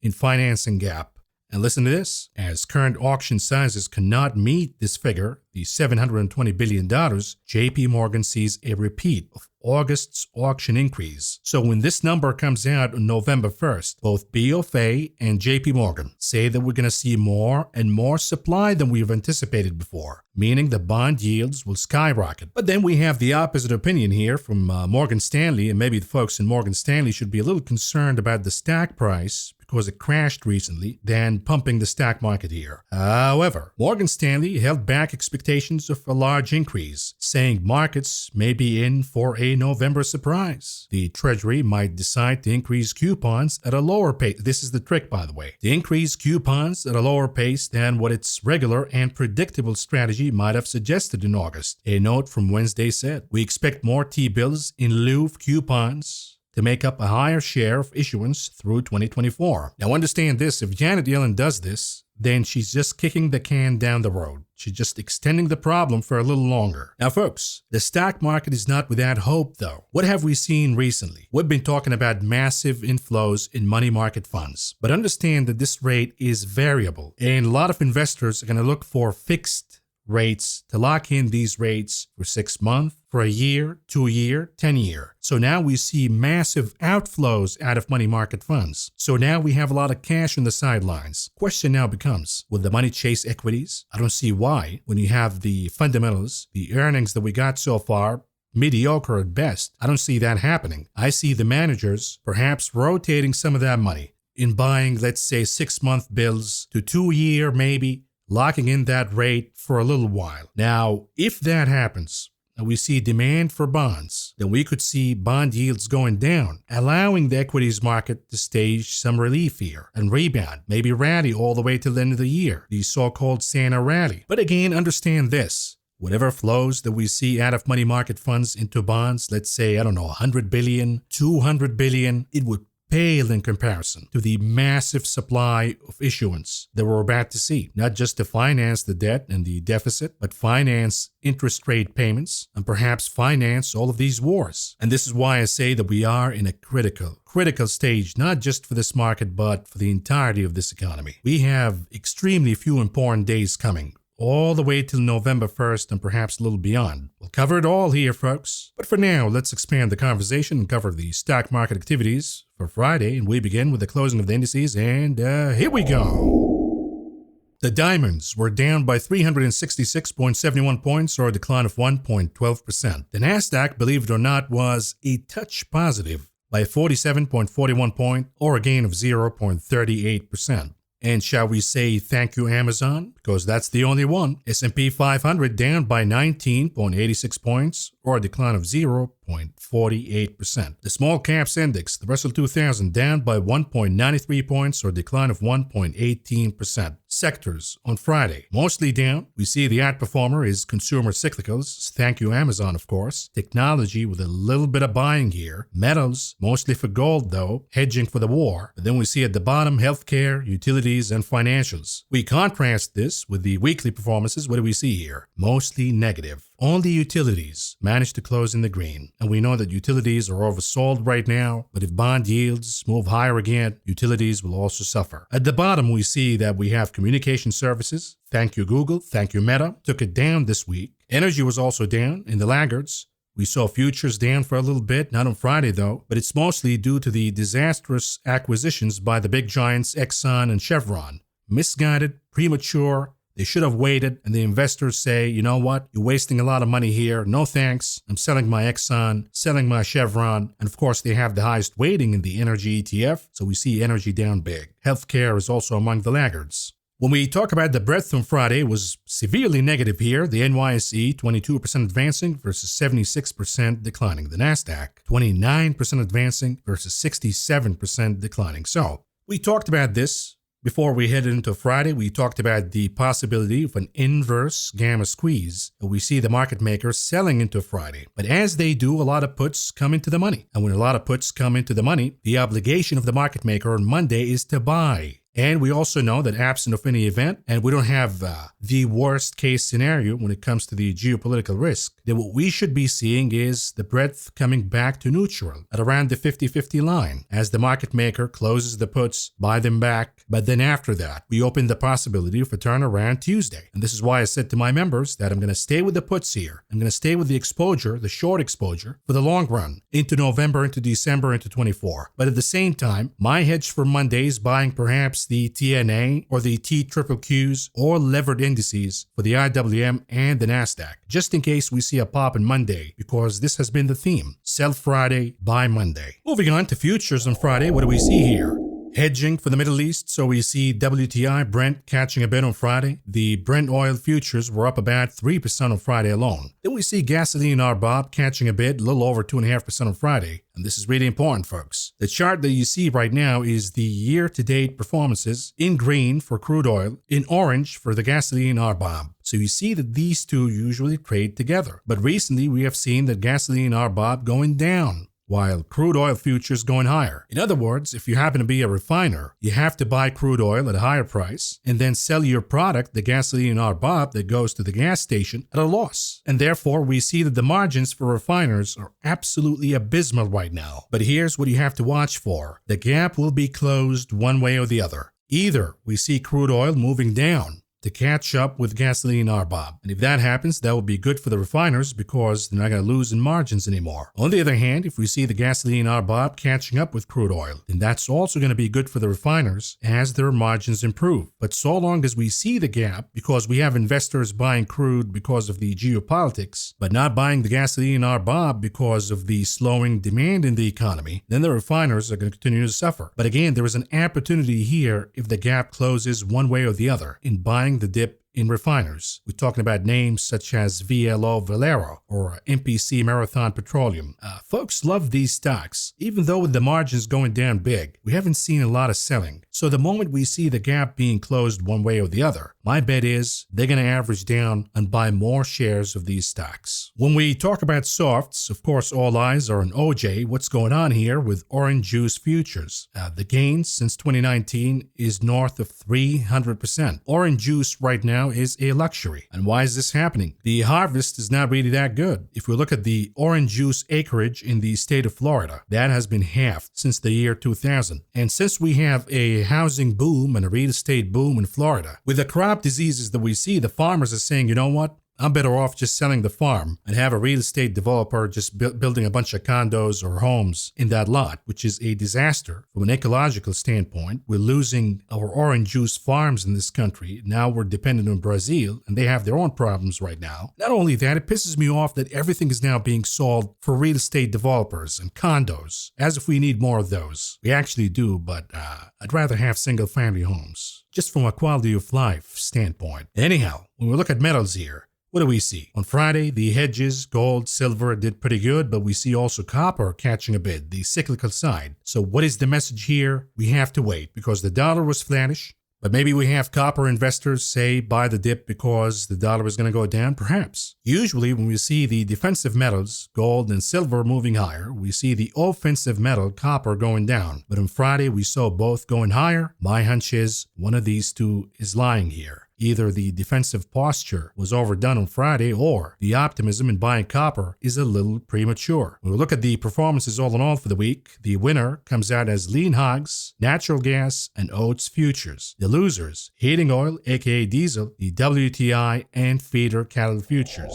in financing gap. And listen to this, as current auction sizes cannot meet this figure, the $720 billion, JP Morgan sees a repeat of August's auction increase. So when this number comes out on November 1st, both BOFA and JP Morgan say that we're going to see more and more supply than we've anticipated before, meaning the bond yields will skyrocket. But then we have the opposite opinion here from Morgan Stanley, and maybe the folks in Morgan Stanley should be a little concerned about the stock price because it crashed recently, than pumping the stock market here. However, Morgan Stanley held back expectations of a large increase, saying markets may be in for a November surprise. The Treasury might decide to increase coupons at a lower pace. This is the trick, by the way. To increase coupons at a lower pace than what its regular and predictable strategy might have suggested in August. A note from Wednesday said, "We expect more T-bills in lieu of coupons to make up a higher share of issuance through 2024. Now understand this, if Janet Yellen does this, then she's just kicking the can down the road. She's just extending the problem for a little longer. Now folks, the stock market is not without hope though. What have we seen recently? We've been talking about massive inflows in money market funds. But understand that this rate is variable, and a lot of investors are going to look for fixed rates to lock in these rates for 6 months, for a year, 2 year, 10 year. So now we see massive outflows out of money market funds. So now we have a lot of cash on the sidelines. Question now becomes, will the money chase equities? I don't see why. When you have the fundamentals, the earnings that we got so far, mediocre at best, I don't see that happening. I see the managers perhaps rotating some of that money in buying, let's say, 6-month bills to 2 year maybe, locking in that rate for a little while. Now, if that happens, and we see demand for bonds, then we could see bond yields going down, allowing the equities market to stage some relief here and rebound, maybe rally all the way till the end of the year, the so-called Santa rally. But again, understand this. Whatever flows that we see out of money market funds into bonds, let's say, 100 billion, 200 billion, it would pale in comparison to the massive supply of issuance that we're about to see, not just to finance the debt and the deficit, but finance interest rate payments and perhaps finance all of these wars. And this is why I say that we are in a critical stage, not just for this market, but for the entirety of this economy. We have extremely few important days coming, all the way till November 1st and perhaps a little beyond. We'll cover it all here, folks. But for now, let's expand the conversation and cover the stock market activities for Friday, and we begin with the closing of the indices, and here we go. The diamonds were down by 366.71 points, or a decline of 1.12%. The Nasdaq, believe it or not, was a touch positive by 47.41 point, or a gain of 0.38%. And shall we say thank you, Amazon? Because that's the only one. S&P 500 down by 19.86 points, or a decline of 0.48%. The small caps index, the Russell 2000, down by 1.93 points, or a decline of 1.18%. Sectors on Friday, mostly down. We see the outperformer is consumer cyclicals. Thank you, Amazon, of course. Technology with a little bit of buying here. Metals, mostly for gold though, hedging for the war. But then we see at the bottom, healthcare, utilities, and financials. We contrast this with the weekly performances. What do we see here? Mostly negative. Only utilities managed to close in the green. And we know that utilities are oversold right now, but if bond yields move higher again, utilities will also suffer. At the bottom, we see that we have communication services. Thank you, Google. Thank you, Meta. Took it down this week. Energy was also down in the laggards. We saw futures down for a little bit, not on Friday though, but it's mostly due to the disastrous acquisitions by the big giants Exxon and Chevron. Misguided, premature. They should have waited, and the investors say, you know what, you're wasting a lot of money here. No thanks. I'm selling my Exxon, selling my Chevron, and of course they have the highest weighting in the energy ETF, so we see energy down big. Healthcare is also among the laggards. When we talk about the breadth on Friday, it was severely negative here. The NYSE 22% advancing versus 76% declining. The Nasdaq 29% advancing versus 67% declining. So we talked about this. Before we headed into Friday, we talked about the possibility of an inverse gamma squeeze. We see the market makers selling into Friday. But as they do, a lot of puts come into the money. And when a lot of puts come into the money, the obligation of the market maker on Monday is to buy. And we also know that absent of any event, and we don't have the worst case scenario when it comes to the geopolitical risk, then what we should be seeing is the breadth coming back to neutral at around the 50-50 line. As the market maker closes the puts, buy them back. But then after that, we open the possibility of a turnaround Tuesday. And this is why I said to my members that I'm going to stay with the puts here. I'm going to stay with the exposure, the short exposure, for the long run, into November, into December, into 24. But at the same time, my hedge for Monday is buying perhaps the TNA or the TQQQs or levered indices for the IWM and the Nasdaq, just in case we see a pop on Monday, because this has been the theme. Sell Friday, buy Monday. Moving on to futures on Friday, what do we see here? Hedging for the Middle East, so we see WTI Brent catching a bit on Friday. The Brent oil futures were up about 3% on Friday alone. Then we see gasoline RBOB catching a bit, a little over 2.5% on Friday. And this is really important, folks. The chart that you see right now is the year-to-date performances in green for crude oil, in orange for the gasoline RBOB. So you see that these two usually trade together. But recently we have seen the gasoline RBOB going down, while crude oil futures going higher. In other words, if you happen to be a refiner, you have to buy crude oil at a higher price and then sell your product, the gasoline RBOB, that goes to the gas station at a loss. And therefore, we see that the margins for refiners are absolutely abysmal right now. But here's what you have to watch for. The gap will be closed one way or the other. Either we see crude oil moving down to catch up with gasoline RBOB. And if that happens, that will be good for the refiners because they're not going to lose in margins anymore. On the other hand, if we see the gasoline RBOB catching up with crude oil, then that's also going to be good for the refiners as their margins improve. But so long as we see the gap, because we have investors buying crude because of the geopolitics, but not buying the gasoline RBOB because of the slowing demand in the economy, then the refiners are going to continue to suffer. But again, there is an opportunity here if the gap closes one way or the other in buying the dip in refiners. We're talking about names such as VLO Valero or MPC Marathon Petroleum. Folks love these stocks. Even though with the margins going down big, we haven't seen a lot of selling. So the moment we see the gap being closed one way or the other, my bet is they're going to average down and buy more shares of these stocks. When we talk about softs, of course, all eyes are on OJ. What's going on here with orange juice futures? The gains since 2019 is north of 300%. Orange juice right now is a luxury. And why is this happening? The harvest is not really that good. If we look at the orange juice acreage in the state of Florida, that has been halved since the year 2000. And since we have a housing boom and a real estate boom in Florida, with the crop diseases that we see, the farmers are saying, you know what? I'm better off just selling the farm and have a real estate developer just building a bunch of condos or homes in that lot, which is a disaster from an ecological standpoint. We're losing our orange juice farms in this country. Now we're dependent on Brazil, and they have their own problems right now. Not only that, it pisses me off that everything is now being sold for real estate developers and condos, as if we need more of those. We actually do, but I'd rather have single-family homes, just from a quality of life standpoint. Anyhow, when we look at metals here, what do we see? On Friday, the hedges, gold, silver did pretty good, but we see also copper catching a bit, the cyclical side. So what is the message here? We have to wait because the dollar was flattish, but maybe we have copper investors say buy the dip because the dollar is going to go down, perhaps. Usually when we see the defensive metals, gold and silver moving higher, we see the offensive metal, copper, going down. But on Friday, we saw both going higher. My hunch is one of these two is lying here. Either the defensive posture was overdone on Friday or the optimism in buying copper is a little premature. When we look at the performances all in all for the week, the winner comes out as lean hogs, natural gas, and oats futures. The losers, heating oil, aka diesel, the WTI, and feeder cattle futures.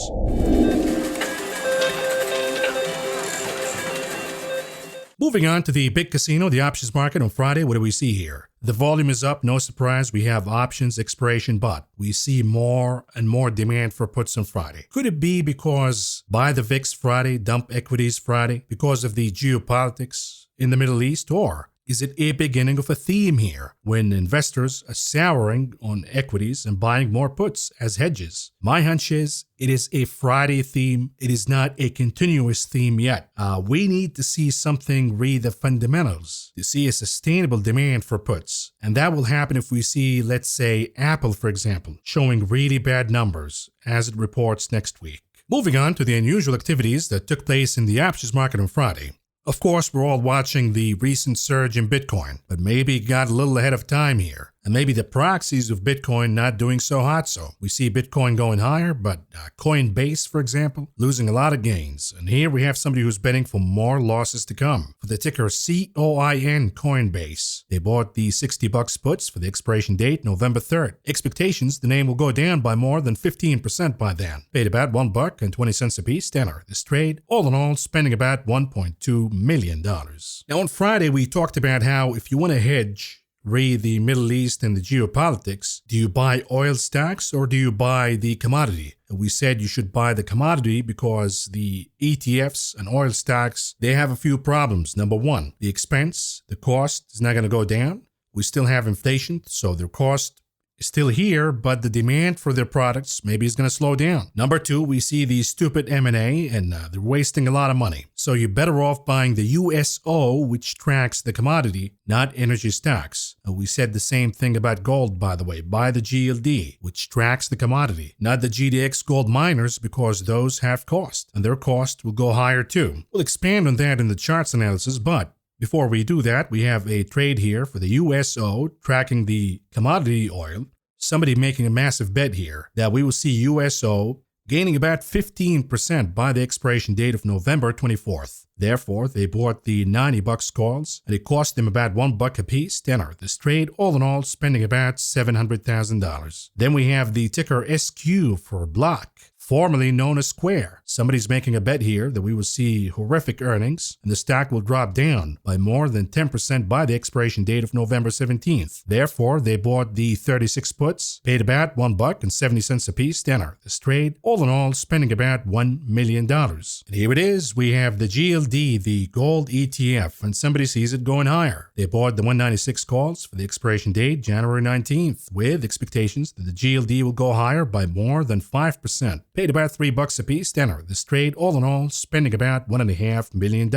Moving on to the big casino, the options market on Friday, what do we see here? The volume is up, no surprise. We have options expiration, but we see more and more demand for puts on Friday. Could it be because buy the VIX Friday, dump equities Friday, because of the geopolitics in the Middle East, or is it a beginning of a theme here when investors are souring on equities and buying more puts as hedges? My hunch is it is a Friday theme. It is not a continuous theme yet. We need to see something read the fundamentals to see a sustainable demand for puts. And that will happen if we see, let's say, Apple, for example, showing really bad numbers as it reports next week. Moving on to the unusual activities that took place in the options market on Friday. Of course, we're all watching the recent surge in Bitcoin, but maybe it got a little ahead of time here. And maybe the proxies of Bitcoin not doing so hot. So we see Bitcoin going higher, but Coinbase, for example, losing a lot of gains. And here we have somebody who's betting for more losses to come. For the ticker COIN, Coinbase, they bought the $60 puts for the expiration date, November 3rd. Expectations, the name will go down by more than 15% by then. Paid about $1.20 a piece, tenor. This trade, all in all, spending about $1.2 million. Now on Friday, we talked about how if you want to hedge, read the Middle East and the geopolitics, do you buy oil stocks or do you buy the commodity? We said you should buy the commodity because the ETFs and oil stocks, they have a few problems. Number one, the expense, the cost is not going to go down. We still have inflation, so their cost is still here, but the demand for their products maybe is going to slow down. Number two, we see the stupid M&A and they're wasting a lot of money. So you're better off buying the USO, which tracks the commodity, not energy stocks. We said the same thing about gold, by the way. Buy the GLD, which tracks the commodity, not the GDX gold miners, because those have cost, and their cost will go higher too. We'll expand on that in the charts analysis, but before we do that, we have a trade here for the USO tracking the commodity oil. Somebody making a massive bet here that we will see USO gaining about 15% by the expiration date of November 24th. Therefore, they bought the $90 calls, and it cost them about $1 a piece, tenor. This trade, all in all, spending about $700,000. Then we have the ticker SQ for Block, formerly known as Square. Somebody's making a bet here that we will see horrific earnings and the stock will drop down by more than 10% by the expiration date of November 17th. Therefore, they bought the 36 puts, paid about $1.70 a piece, tenor. This trade, all in all, spending about $1 million. And here it is. We have the GLD, the gold ETF, and somebody sees it going higher. They bought the 196 calls for the expiration date, January 19th, with expectations that the GLD will go higher by more than 5%. Paid about $3 a piece, tenor. This trade, all in all, spending about $1.5 million.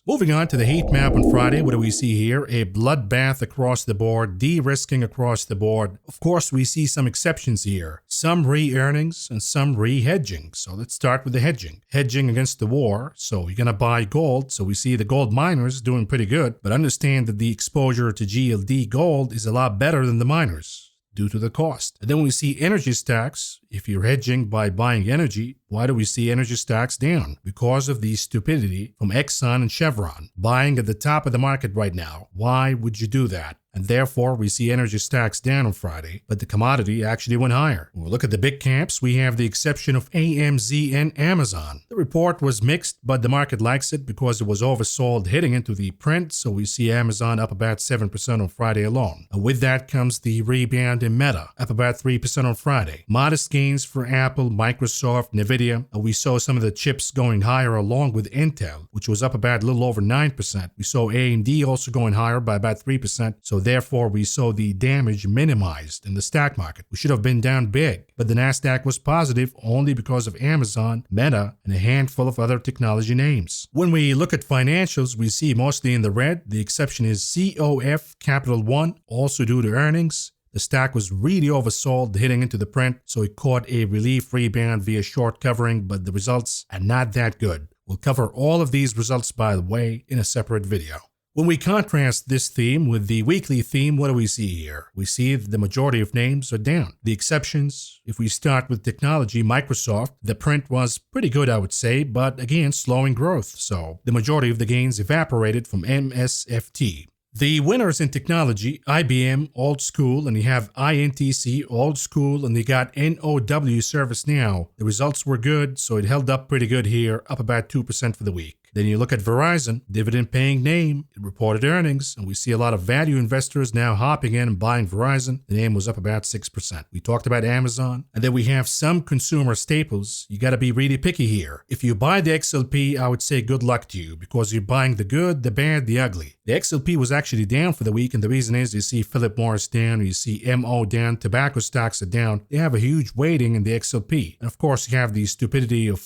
Moving on to the heat map on Friday, what do we see here? A bloodbath across the board, de-risking across the board. Of course, we see some exceptions here. Some re-earnings and some re-hedging. So let's start with the hedging. Hedging against the war. So you're going to buy gold. So we see the gold miners doing pretty good. But understand that the exposure to GLD gold is a lot better than the miners due to the cost. And then we see energy stocks. If you're hedging by buying energy, why do we see energy stocks down? Because of the stupidity from Exxon and Chevron buying at the top of the market right now. Why would you do that? And therefore, we see energy stocks down on Friday, but the commodity actually went higher. When we look at the big caps, we have the exception of AMZ and Amazon. The report was mixed, but the market likes it because it was oversold heading into the print, so we see Amazon up about 7% on Friday alone. And with that comes the rebound in Meta, up about 3% on Friday. Modest gains for Apple, Microsoft, Nvidia. We saw some of the chips going higher along with Intel, which was up about a little over 9%. We saw AMD also going higher by about 3%, so therefore we saw the damage minimized in the stock market. We should have been down big, but the Nasdaq was positive only because of Amazon, Meta, and a handful of other technology names. When we look at financials, we see mostly in the red. The exception is COF Capital One, also due to earnings. The stock was really oversold heading into the print, so it caught a relief rebound via short covering, but the results are not that good. We'll cover all of these results, by the way, in a separate video. When we contrast this theme with the weekly theme, what do we see here? We see that the majority of names are down. The exceptions, if we start with technology, Microsoft, the print was pretty good, I would say, but again, slowing growth. So the majority of the gains evaporated from MSFT. The winners in technology, IBM, old school, and you have INTC, old school, and you got NOW, ServiceNow. The results were good, so it held up pretty good here, up about 2% for the week. Then you look at Verizon, dividend-paying name. It reported earnings, and we see a lot of value investors now hopping in and buying Verizon. The name was up about 6%. We talked about Amazon, and then we have some consumer staples. You got to be really picky here. If you buy the XLP, I would say good luck to you because you're buying the good, the bad, the ugly. The XLP was actually down for the week, and the reason is you see Philip Morris down, or you see MO down, tobacco stocks are down. They have a huge weighting in the XLP. And of course, you have the stupidity of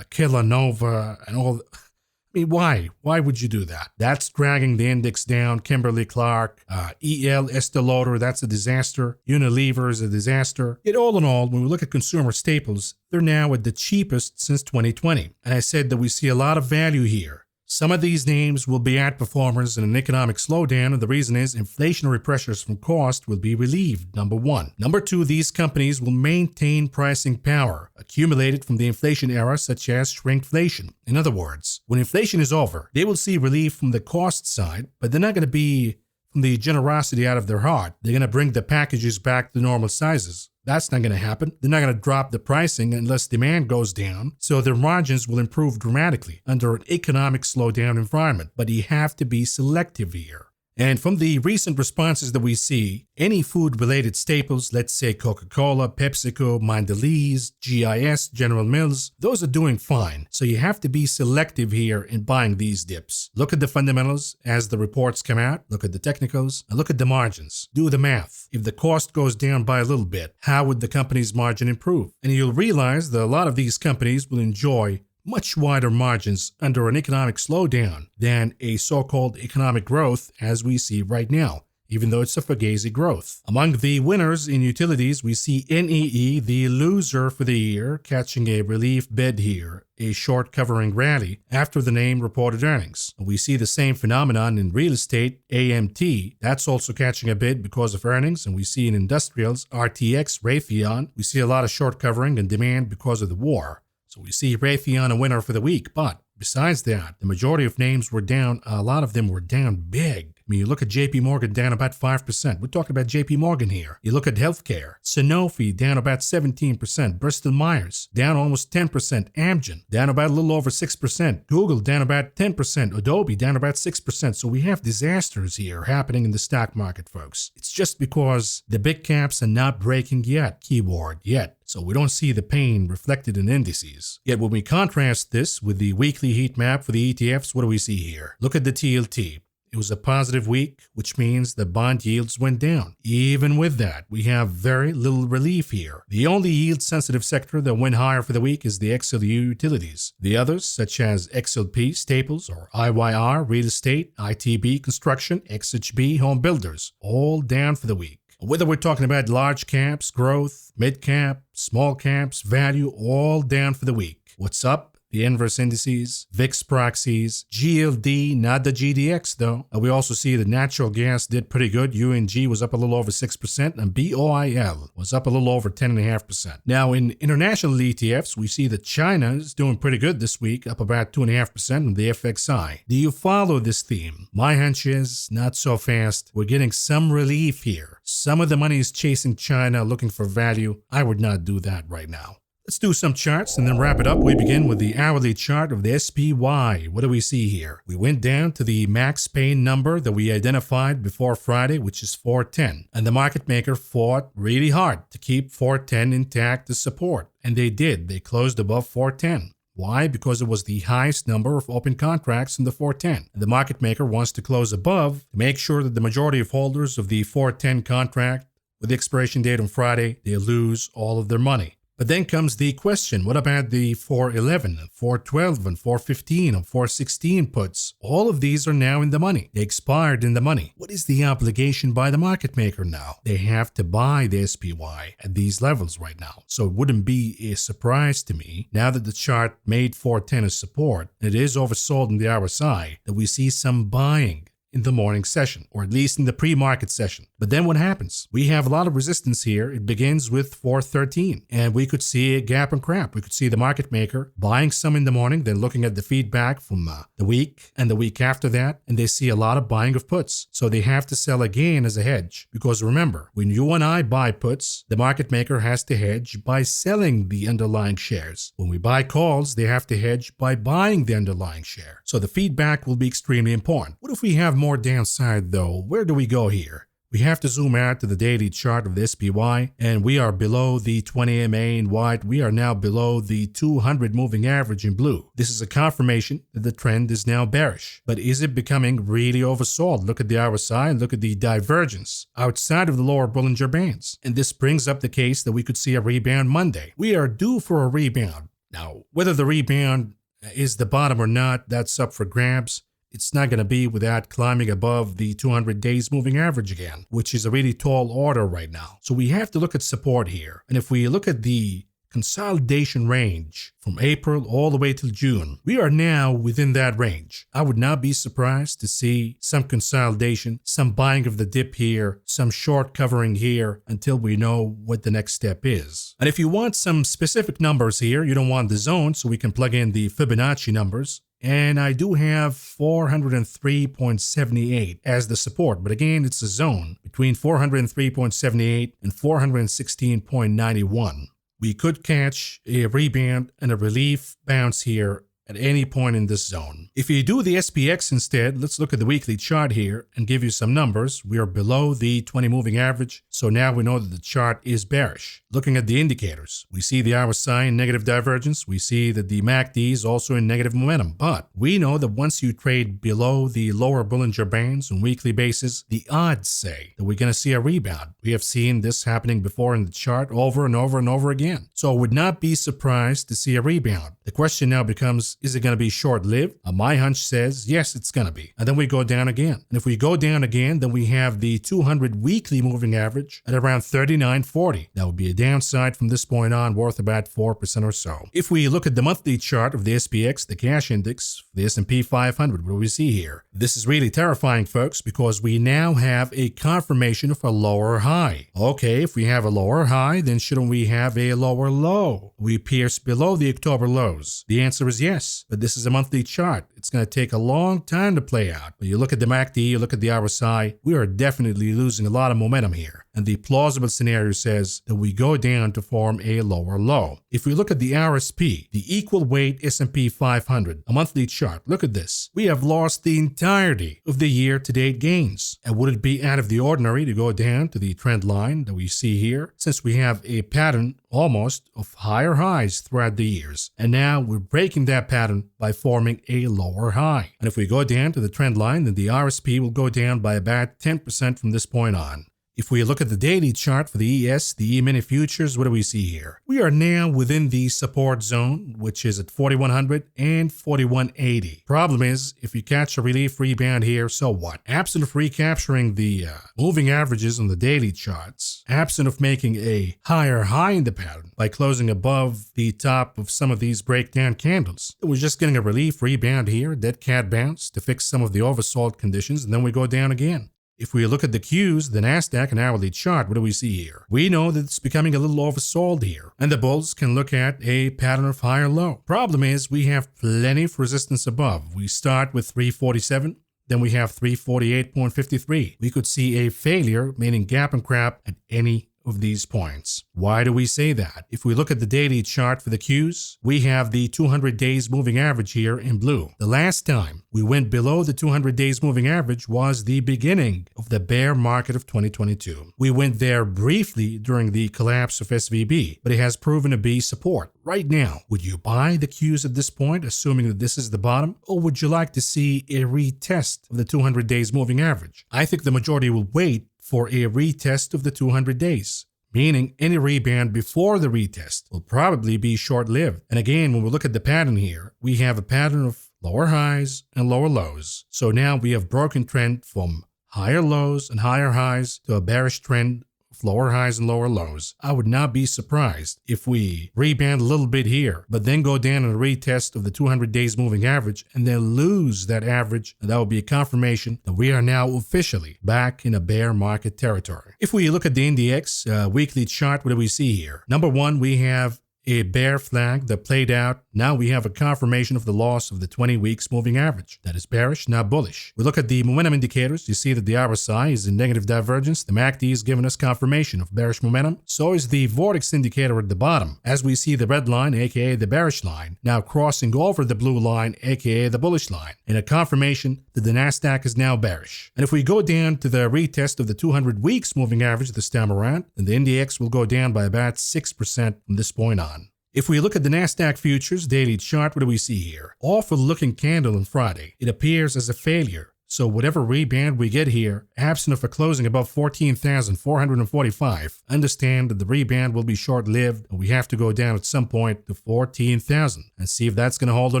Killanova and all. I mean, why? Why would you do that? That's dragging the index down. Kimberly-Clark, EL, Estee Lauder, that's a disaster. Unilever is a disaster. Yet all in all, when we look at consumer staples, they're now at the cheapest since 2020. And I said that we see a lot of value here. Some of these names will be outperformers in an economic slowdown, and the reason is inflationary pressures from cost will be relieved, number one. Number two, these companies will maintain pricing power, accumulated from the inflation era, such as shrinkflation. In other words, when inflation is over, they will see relief from the cost side, but they're not going to be from the generosity out of their heart. They're going to bring the packages back to normal sizes. That's not going to happen. They're not going to drop the pricing unless demand goes down, so their margins will improve dramatically under an economic slowdown environment. But you have to be selective here. And from the recent responses that we see, any food-related staples, let's say Coca-Cola, PepsiCo, Mondelez, GIS, General Mills, those are doing fine. So you have to be selective here in buying these dips. Look at the fundamentals as the reports come out, look at the technicals, and look at the margins. Do the math. If the cost goes down by a little bit, how would the company's margin improve? And you'll realize that a lot of these companies will enjoy much wider margins under an economic slowdown than a so-called economic growth as we see right now, even though it's a fugazi growth. Among the winners in utilities, we see NEE, the loser for the year, catching a relief bid here, a short covering rally after the name reported earnings. We see the same phenomenon in real estate, AMT. That's also catching a bid because of earnings, and we see in industrials, RTX, Raytheon. We see a lot of short covering and demand because of the war. So we see Raytheon a winner for the week, but besides that, the majority of names were down. A lot of them were down big. I mean, you look at JP Morgan down about 5%. We're talking about JP Morgan here. You look at healthcare. Sanofi down about 17%. Bristol Myers down almost 10%. Amgen down about a little over 6%. Google down about 10%. Adobe down about 6%. So we have disasters here happening in the stock market, folks. It's just because the big caps are not breaking yet. Keyword, yet. So we don't see the pain reflected in indices. Yet when we contrast this with the weekly heat map for the ETFs, what do we see here? Look at the TLT. It was a positive week, which means the bond yields went down. Even with that, we have very little relief here. The only yield-sensitive sector that went higher for the week is the XLU utilities. The others, such as XLP, staples, or IYR, real estate, ITB, construction, XHB, home builders, all down for the week. Whether we're talking about large caps, growth, mid cap, small caps, value, all down for the week. What's up? The inverse indices, VIX proxies, GLD, not the GDX though. We also see that natural gas did pretty good. UNG was up a little over 6%, and BOIL was up a little over 10.5%. Now in international ETFs, we see that China is doing pretty good this week, up about 2.5% in the FXI. Do you follow this theme? My hunch is not so fast. We're getting some relief here. Some of the money is chasing China, looking for value. I would not do that right now. Let's do some charts and then wrap it up. We begin with the hourly chart of the SPY. What do we see here? We went down to the max pain number that we identified before Friday, which is 410. And the market maker fought really hard to keep 410 intact as support. And they did. They closed above 410. Why? Because it was the highest number of open contracts in the 410. And the market maker wants to close above to make sure that the majority of holders of the 410 contract with the expiration date on Friday, they lose all of their money. But then comes the question, what about the 411 and 412 and 415 and 416 puts? All of these are now in the money. They expired in the money. What is the obligation by the market maker now? They have to buy the SPY at these levels right now. So it wouldn't be a surprise to me, now that the chart made 410 as support, and it is oversold in the RSI, that we see some buying in the morning session, or at least in the pre-market session. But then what happens? We have a lot of resistance here. It begins with 413, and we could see a gap and crap. We could see the market maker buying some in the morning, then looking at the feedback from the week and the week after that, and they see a lot of buying of puts. So they have to sell again as a hedge. Because remember, when you and I buy puts, the market maker has to hedge by selling the underlying shares. When we buy calls, they have to hedge by buying the underlying share. So the feedback will be extremely important. What if we have more downside though? Where do we go here? We have to zoom out to the daily chart of the SPY, and we are below the 20 MA in white. We are now below the 200 moving average in blue. This is a confirmation that the trend is now bearish. But is it becoming really oversold? Look at the RSI and look at the divergence outside of the lower Bollinger Bands. And this brings up the case that we could see a rebound Monday. We are due for a rebound. Now, whether the rebound is the bottom or not, that's up for grabs. It's not going to be without climbing above the 200 days moving average again, which is a really tall order right now. So we have to look at support here. And if we look at the consolidation range from April all the way till June, we are now within that range. I would not be surprised to see some consolidation, some buying of the dip here, some short covering here until we know what the next step is. And if you want some specific numbers here, you don't want the zone, so we can plug in the Fibonacci numbers. And I do have 403.78 as the support, but again, it's a zone between 403.78 and 416.91. We could catch a rebound and a relief bounce here at any point in this zone. If you do the SPX instead, let's look at the weekly chart here and give you some numbers. We are below the 20 moving average, so now we know that the chart is bearish. Looking at the indicators, we see the RSI in negative divergence. We see that the MACD is also in negative momentum, but we know that once you trade below the lower Bollinger Bands on a weekly basis, the odds say that we're going to see a rebound. We have seen this happening before in the chart over and over and over again. So I would not be surprised to see a rebound. The question now becomes, is it going to be short-lived? My hunch says, yes, it's going to be. And then we go down again. And if we go down again, then we have the 200 weekly moving average at around 39.40. That would be a downside from this point on worth about 4% or so. If we look at the monthly chart of the SPX, the cash index, the S&P 500, what do we see here? This is really terrifying, folks, because we now have a confirmation of a lower high. Okay, if we have a lower high, then shouldn't we have a lower low? We pierce below the October lows. The answer is yes. But this is a monthly chart. It's going to take a long time to play out. But you look at the MACD, you look at the RSI, we are definitely losing a lot of momentum here. And the plausible scenario says that we go down to form a lower low. If we look at the RSP, the equal weight S&P 500, a monthly chart, look at this. We have lost the entirety of the year-to-date gains. And would it be out of the ordinary to go down to the trend line that we see here, since we have a pattern almost of higher highs throughout the years? And now we're breaking that pattern by forming a lower high. And if we go down to the trend line, then the RSP will go down by about 10% from this point on. If we look at the daily chart for the ES, the E-mini futures, what do we see here? We are now within the support zone, which is at 4100 and 4180. Problem is, if you catch a relief rebound here, so what? Absent of recapturing the moving averages on the daily charts, absent of making a higher high in the pattern by closing above the top of some of these breakdown candles, we're just getting a relief rebound here, dead cat bounce to fix some of the oversold conditions, and then we go down again. If we look at the Qs, the Nasdaq and hourly chart, what do we see here? We know that it's becoming a little oversold here, and the bulls can look at a pattern of higher low. Problem is, we have plenty of resistance above. We start with 347, then we have 348.53. We could see a failure, meaning gap and crap, at any of these points. Why do we say that? If we look at the daily chart for the Qs, we have the 200 days moving average here in blue. The last time we went below the 200 days moving average was the beginning of the bear market of 2022. We went there briefly during the collapse of SVB, but it has proven to be support. Right now, would you buy the Qs at this point, assuming that this is the bottom, or would you like to see a retest of the 200 days moving average? I think the majority will wait for a retest of the 200 days, meaning any rebound before the retest will probably be short-lived. And again, when we look at the pattern here, we have a pattern of lower highs and lower lows. So now we have broken trend from higher lows and higher highs to a bearish trend of lower highs and lower lows. I would not be surprised if we rebound a little bit here, but then go down and retest of the 200 days moving average and then lose that average. And that would be a confirmation that we are now officially back in a bear market territory. If we look at the index weekly chart, what do we see here? Number one, we have a bear flag that played out. Now we have a confirmation of the loss of the 20 weeks moving average. That is bearish, not bullish. We look at the momentum indicators. You see that the RSI is in negative divergence. The MACD is giving us confirmation of bearish momentum. So is the vortex indicator at the bottom. As we see the red line, aka the bearish line, now crossing over the blue line, aka the bullish line, and a confirmation that the Nasdaq is now bearish. And if we go down to the retest of the 200 weeks moving average this time around, then the index will go down by about 6% from this point on. If we look at the Nasdaq futures daily chart, what do we see here? Awful looking candle on Friday. It appears as a failure. So whatever rebound we get here, absent of a closing above 14,445, understand that the rebound will be short-lived and we have to go down at some point to 14,000 and see if that's going to hold or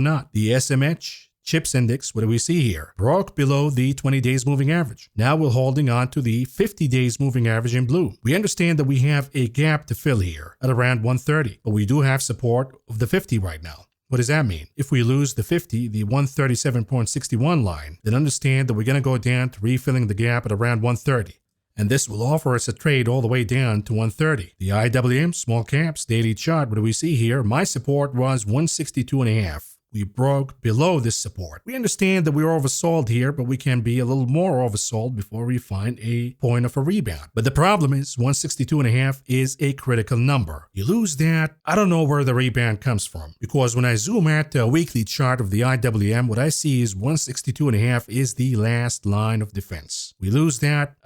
not. The SMH Chips Index, what do we see here? Broke below the 20 days moving average. Now we're holding on to the 50 days moving average in blue. We understand that we have a gap to fill here at around 130, but we do have support of the 50 right now. What does that mean? If we lose the 50, the 137.61 line, then understand that we're going to go down to refilling the gap at around 130. And this will offer us a trade all the way down to 130. The IWM small caps daily chart, what do we see here? My support was 162.5. We broke below this support. We understand that we're oversold here, but we can be a little more oversold before we find a point of a rebound. But the problem is 162.5 is a critical number. You lose that, I don't know where the rebound comes from. Because when I zoom out the weekly chart of the IWM, what I see is 162.5 is the last line of defense. We lose that,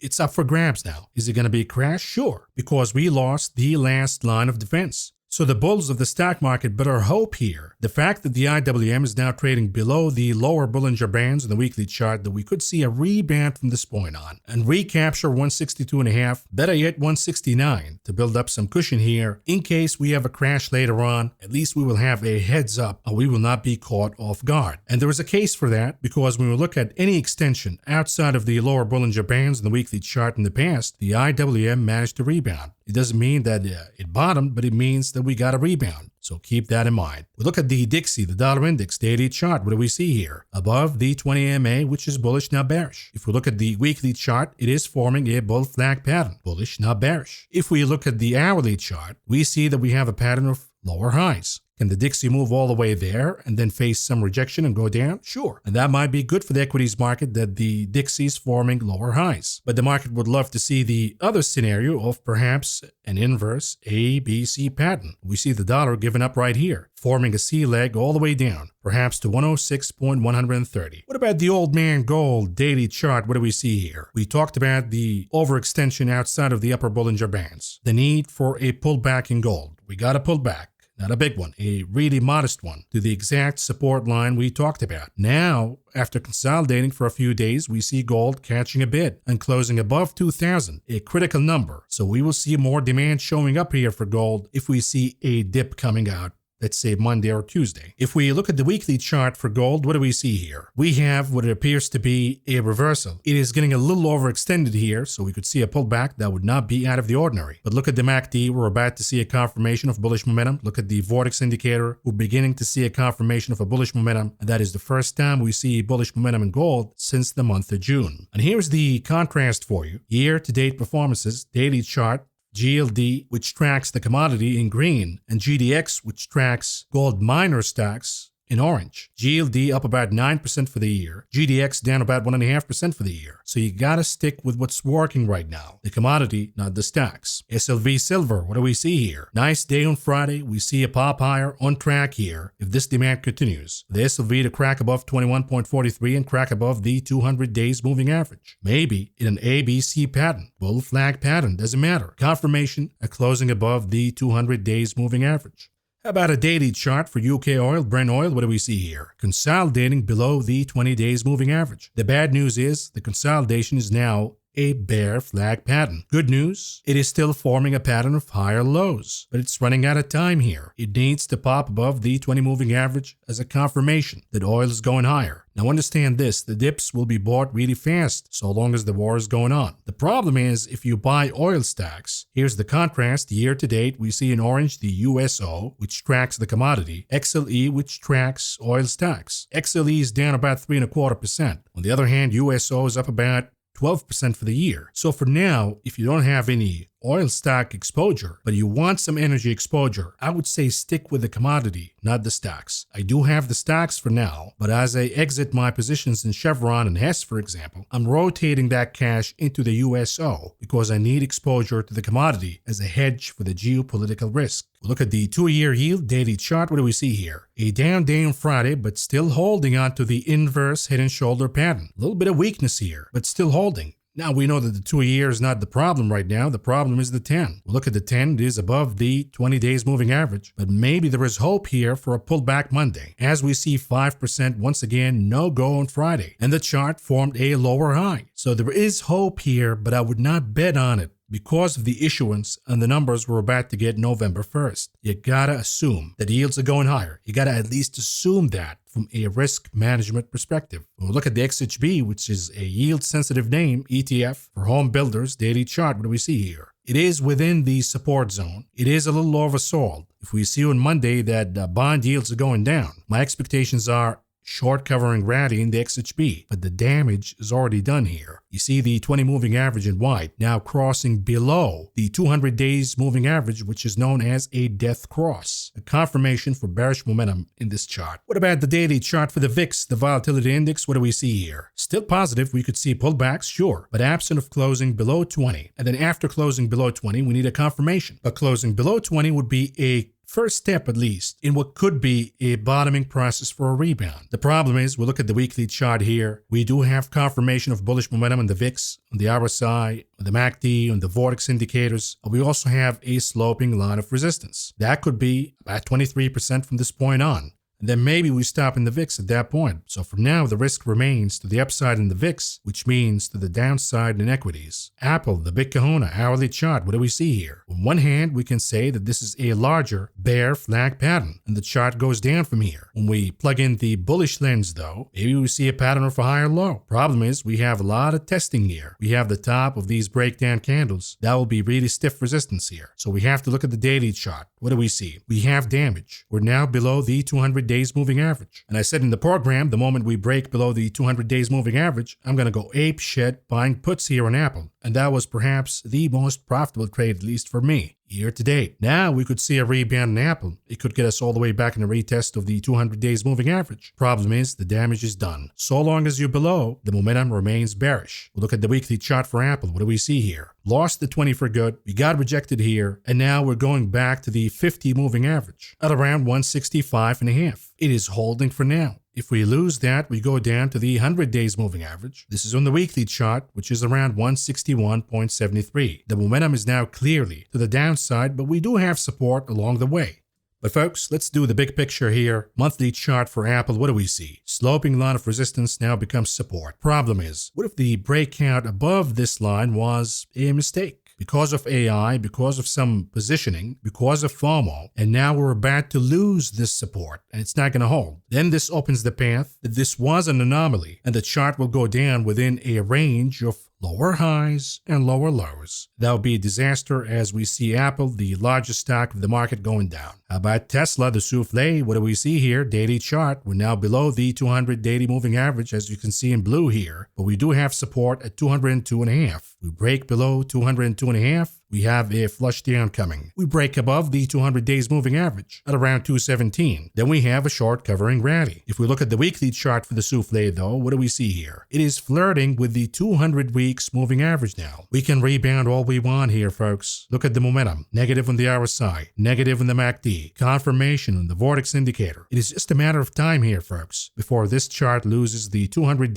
it's up for grabs now. Is it going to be a crash? Sure, because we lost the last line of defense. So the bulls of the stock market better hope here. The fact that the IWM is now trading below the lower Bollinger Bands in the weekly chart, that we could see a rebound from this point on and recapture 162.5, better yet 169, to build up some cushion here in case we have a crash later on. At least we will have a heads up and we will not be caught off guard. And there is a case for that, because when we look at any extension outside of the lower Bollinger Bands in the weekly chart in the past, the IWM managed to rebound. It doesn't mean that it bottomed, but it means that we got a rebound. So keep that in mind. We look at the Dixie, the dollar index daily chart. What do we see here? Above the 20 MA, which is bullish, not bearish. If we look at the weekly chart, it is forming a bull flag pattern. Bullish, not bearish. If we look at the hourly chart, we see that we have a pattern of lower highs. Can the Dixie move all the way there and then face some rejection and go down? Sure. And that might be good for the equities market, that the Dixie is forming lower highs. But the market would love to see the other scenario of perhaps an inverse ABC pattern. We see the dollar giving up right here, forming a C leg all the way down, perhaps to 106.130. What about the old man gold daily chart? What do we see here? We talked about the overextension outside of the upper Bollinger Bands, the need for a pullback in gold. We got a pullback. Not a big one, a really modest one, to the exact support line we talked about. Now, after consolidating for a few days, we see gold catching a bid and closing above 2,000, a critical number. So we will see more demand showing up here for gold if we see a dip coming out, let's say Monday or Tuesday. If we look at the weekly chart for gold, what do we see here? We have what appears to be a reversal. It is getting a little overextended here, so we could see a pullback that would not be out of the ordinary. But look at the MACD, we're about to see a confirmation of bullish momentum. Look at the vortex indicator, we're beginning to see a confirmation of a bullish momentum, and that is the first time we see bullish momentum in gold since the month of June. And here's the contrast for you. Year-to-date performances, daily chart, GLD, which tracks the commodity, in green, and GDX, which tracks gold miner stocks, in orange. GLD up about 9% for the year. GDX down about 1.5% for the year. So you gotta stick with what's working right now. The commodity, not the stocks. SLV silver, what do we see here? Nice day on Friday. We see a pop higher, on track here if this demand continues. The SLV to crack above 21.43 and crack above the 200 days moving average. Maybe in an ABC pattern. Bull flag pattern, doesn't matter. Confirmation, a closing above the 200 days moving average. How about a daily chart for UK oil, Brent oil? What do we see here? Consolidating below the 20 days moving average. The bad news is the consolidation is now a bear flag pattern. Good news, it is still forming a pattern of higher lows, but it's running out of time here. It needs to pop above the 20 moving average as a confirmation that oil is going higher. Now understand this, the dips will be bought really fast so long as the war is going on. The problem is if you buy oil stocks, here's the contrast. Year to date, we see in orange the USO, which tracks the commodity, XLE, which tracks oil stocks. XLE is down about 3.25%. On the other hand, USO is up about 12% for the year. So for now, if you don't have any oil stock exposure, but you want some energy exposure, I would say stick with the commodity, not the stocks. I do have the stocks for now, but as I exit my positions in Chevron and Hess, for example, I'm rotating that cash into the USO because I need exposure to the commodity as a hedge for the geopolitical risk. We'll look at the 2-year yield daily chart. What do we see here? A down day on Friday, but still holding on to the inverse head and shoulder pattern. A little bit of weakness here, but still holding. Now we know that the 2-year is not the problem right now. The problem is the 10. We'll look at the 10. It is above the 20 days moving average, but maybe there is hope here for a pullback Monday. As we see 5% once again, no go on Friday, and the chart formed a lower high. So there is hope here, but I would not bet on it because of the issuance and the numbers we're about to get November 1st. You gotta assume that yields are going higher. You gotta at least assume that from a risk management perspective. We'll look at the XHB, which is a yield-sensitive name, ETF, for home builders, daily chart. What do we see here? It is within the support zone. It is a little oversold. If we see on Monday that bond yields are going down, my expectations are short covering rally in the XHB, but the damage is already done here. You see the 20 moving average in white now crossing below the 200 days moving average, which is known as a death cross, a confirmation for bearish momentum in this chart. What about the daily chart for the VIX, the volatility index? What do we see here? Still positive. We could see pullbacks, sure, but absent of closing below 20. And then after closing below 20, we need a confirmation. But closing below 20 would be a first step, at least, in what could be a bottoming process for a rebound. The problem is, we'll look at the weekly chart here. We do have confirmation of bullish momentum in the VIX, on the RSI, on the MACD, on the Vortex indicators. We also have a sloping line of resistance. That could be about 23% from this point on. And then maybe we stop in the VIX at that point. So for now, the risk remains to the upside in the VIX, which means to the downside in equities. Apple, the big kahuna, hourly chart. What do we see here? On one hand, we can say that this is a larger bear flag pattern, and the chart goes down from here. When we plug in the bullish lens, though, maybe we see a pattern of a higher low. Problem is, we have a lot of testing here. We have the top of these breakdown candles. That will be really stiff resistance here. So we have to look at the daily chart. What do we see? We have damage. We're now below the 200 days moving average. And I said in the program, the moment we break below the 200 days moving average, I'm going to go ape shit buying puts here on Apple. And that was perhaps the most profitable trade, at least for me, year to date. Now we could see a rebound in Apple. It could get us all the way back in a retest of the 200 days moving average. Problem is, the damage is done. So long as you're below, the momentum remains bearish. We'll look at the weekly chart for Apple. What do we see here? Lost the 20 for good. We got rejected here. And now we're going back to the 50 moving average at around 165.5. It is holding for now. If we lose that, we go down to the 100 days moving average. This is on the weekly chart, which is around 161.73. The momentum is now clearly to the downside, but we do have support along the way. But folks, let's do the big picture here. Monthly chart for Apple, what do we see? Sloping line of resistance now becomes support. Problem is, what if the breakout above this line was a mistake? Because of AI, because of some positioning, because of FOMO, and now we're about to lose this support, and it's not going to hold. Then this opens the path that this was an anomaly, and the chart will go down within a range of lower highs and lower lows. That would be a disaster as we see Apple, the largest stock of the market, going down. How about Tesla, the souffle? What do we see here? Daily chart. We're now below the 200 daily moving average, as you can see in blue here, but we do have support at 202.5. We break below 202.5. We have a flush down coming. We break above the 200 days moving average at around 217. Then we have a short covering rally. If we look at the weekly chart for the souffle, though, what do we see here? It is flirting with the 200 weeks moving average now. We can rebound all we want here, folks. Look at the momentum. Negative on the RSI, negative on the MACD, confirmation on the Vortex indicator. It is just a matter of time here, folks, before this chart loses the 200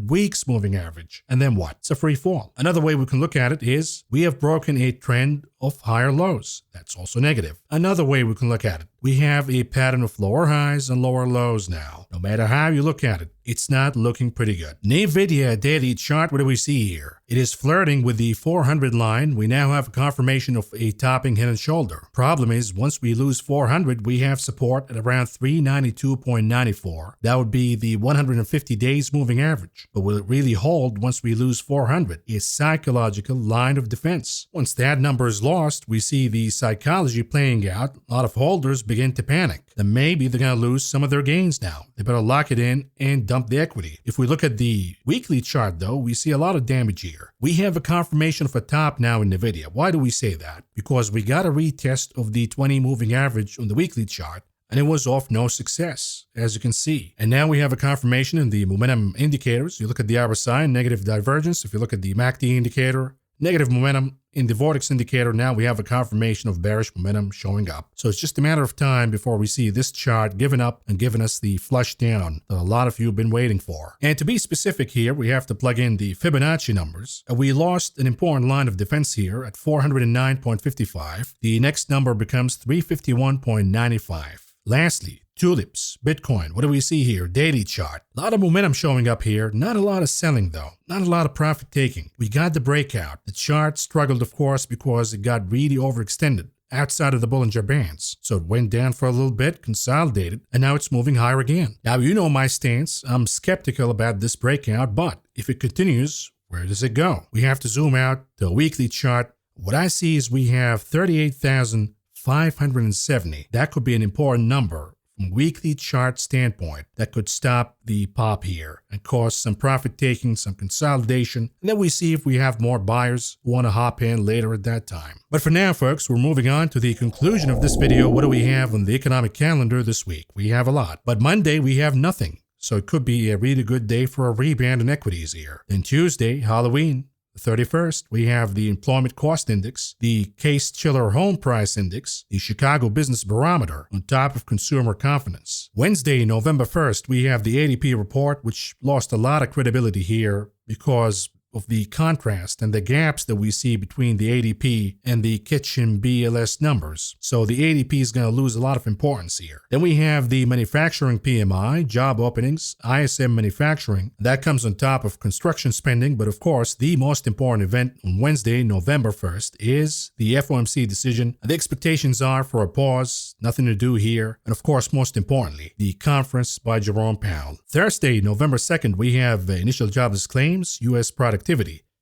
weeks moving average. And then what? It's a free fall. Another way we can look at it is we have broken a trend of higher lows. That's also negative. Another way we can look at it, we have a pattern of lower highs and lower lows now. No matter how you look at it, it's not looking pretty good. NVIDIA daily chart, what do we see here? It is flirting with the 400 line. We now have a confirmation of a topping head and shoulder. Problem is, once we lose 400, we have support at around 392.94. That would be the 150 days moving average. But will it really hold once we lose 400? A psychological line of defense. Once that number is lost, we see the psychology playing out. A lot of holders begin to panic. Then maybe they're going to lose some of their gains now. They better lock it in and dump the equity. If we look at the weekly chart though, we see a lot of damage here. We have a confirmation of a top now in NVIDIA. Why do we say that? Because we got a retest of the 20 moving average on the weekly chart, and it was off no success, as you can see. And now we have a confirmation in the momentum indicators. You look at the RSI, negative divergence. If you look at the MACD indicator, negative momentum. In the vortex indicator, now we have a confirmation of bearish momentum showing up. So it's just a matter of time before we see this chart giving up and giving us the flush down that a lot of you have been waiting for. And to be specific here, we have to plug in the Fibonacci numbers. We lost an important line of defense here at 409.55. The next number becomes 351.95. Lastly, tulips, Bitcoin. What do we see here? Daily chart. A lot of momentum showing up here. Not a lot of selling though. Not a lot of profit taking. We got the breakout. The chart struggled, of course, because it got really overextended outside of the Bollinger Bands. So it went down for a little bit, consolidated, and now it's moving higher again. Now, you know my stance. I'm skeptical about this breakout, but if it continues, where does it go? We have to zoom out to a weekly chart. What I see is we have 38,570. That could be an important number from a weekly chart standpoint that could stop the pop here and cause some profit taking, some consolidation, and then we see if we have more buyers who want to hop in later at that time. But for now, folks, we're moving on to the conclusion of this video. What do we have on the economic calendar this week? We have a lot, but Monday we have nothing. So it could be a really good day for a rebound in equities here. Then Tuesday, Halloween. The 31st, we have the Employment Cost Index, the Case-Shiller Home Price Index, the Chicago Business Barometer, on top of consumer confidence. Wednesday, November 1st, we have the ADP report, which lost a lot of credibility here because of the contrast and the gaps that we see between the ADP and the kitchen BLS numbers. So the ADP is going to lose a lot of importance here. Then we have the manufacturing PMI, job openings, ISM manufacturing. That comes on top of construction spending, but of course, the most important event on Wednesday, November 1st, is the FOMC decision. The expectations are for a pause, nothing to do here, and of course, most importantly, the conference by Jerome Powell. Thursday, November 2nd, we have initial jobless claims, U.S. productivity,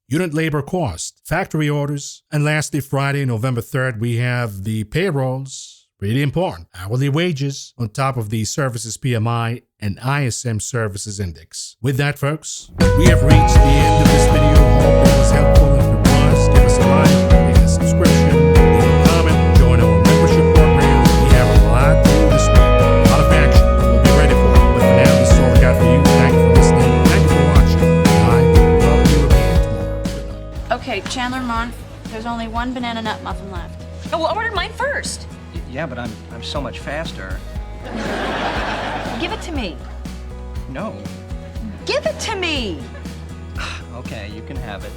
unit labor cost, factory orders, and lastly, Friday, November 3rd, we have the payrolls, really important, hourly wages on top of the services PMI and ISM services index. With that, folks, we have reached the end of this video. Hope it was helpful. If it was, give us a like, leave a subscription, leave a comment, join our membership program. We have a lot to do this week, a lot of action we'll be ready for. But for now, this is all I got for you. Thank you for listening. Thank you for watching. Okay, Chandler Mon, there's only one banana nut muffin left. Oh, well, order mine first. Yeah, but I'm so much faster. Give it to me. No. Give it to me. Okay, you can have it.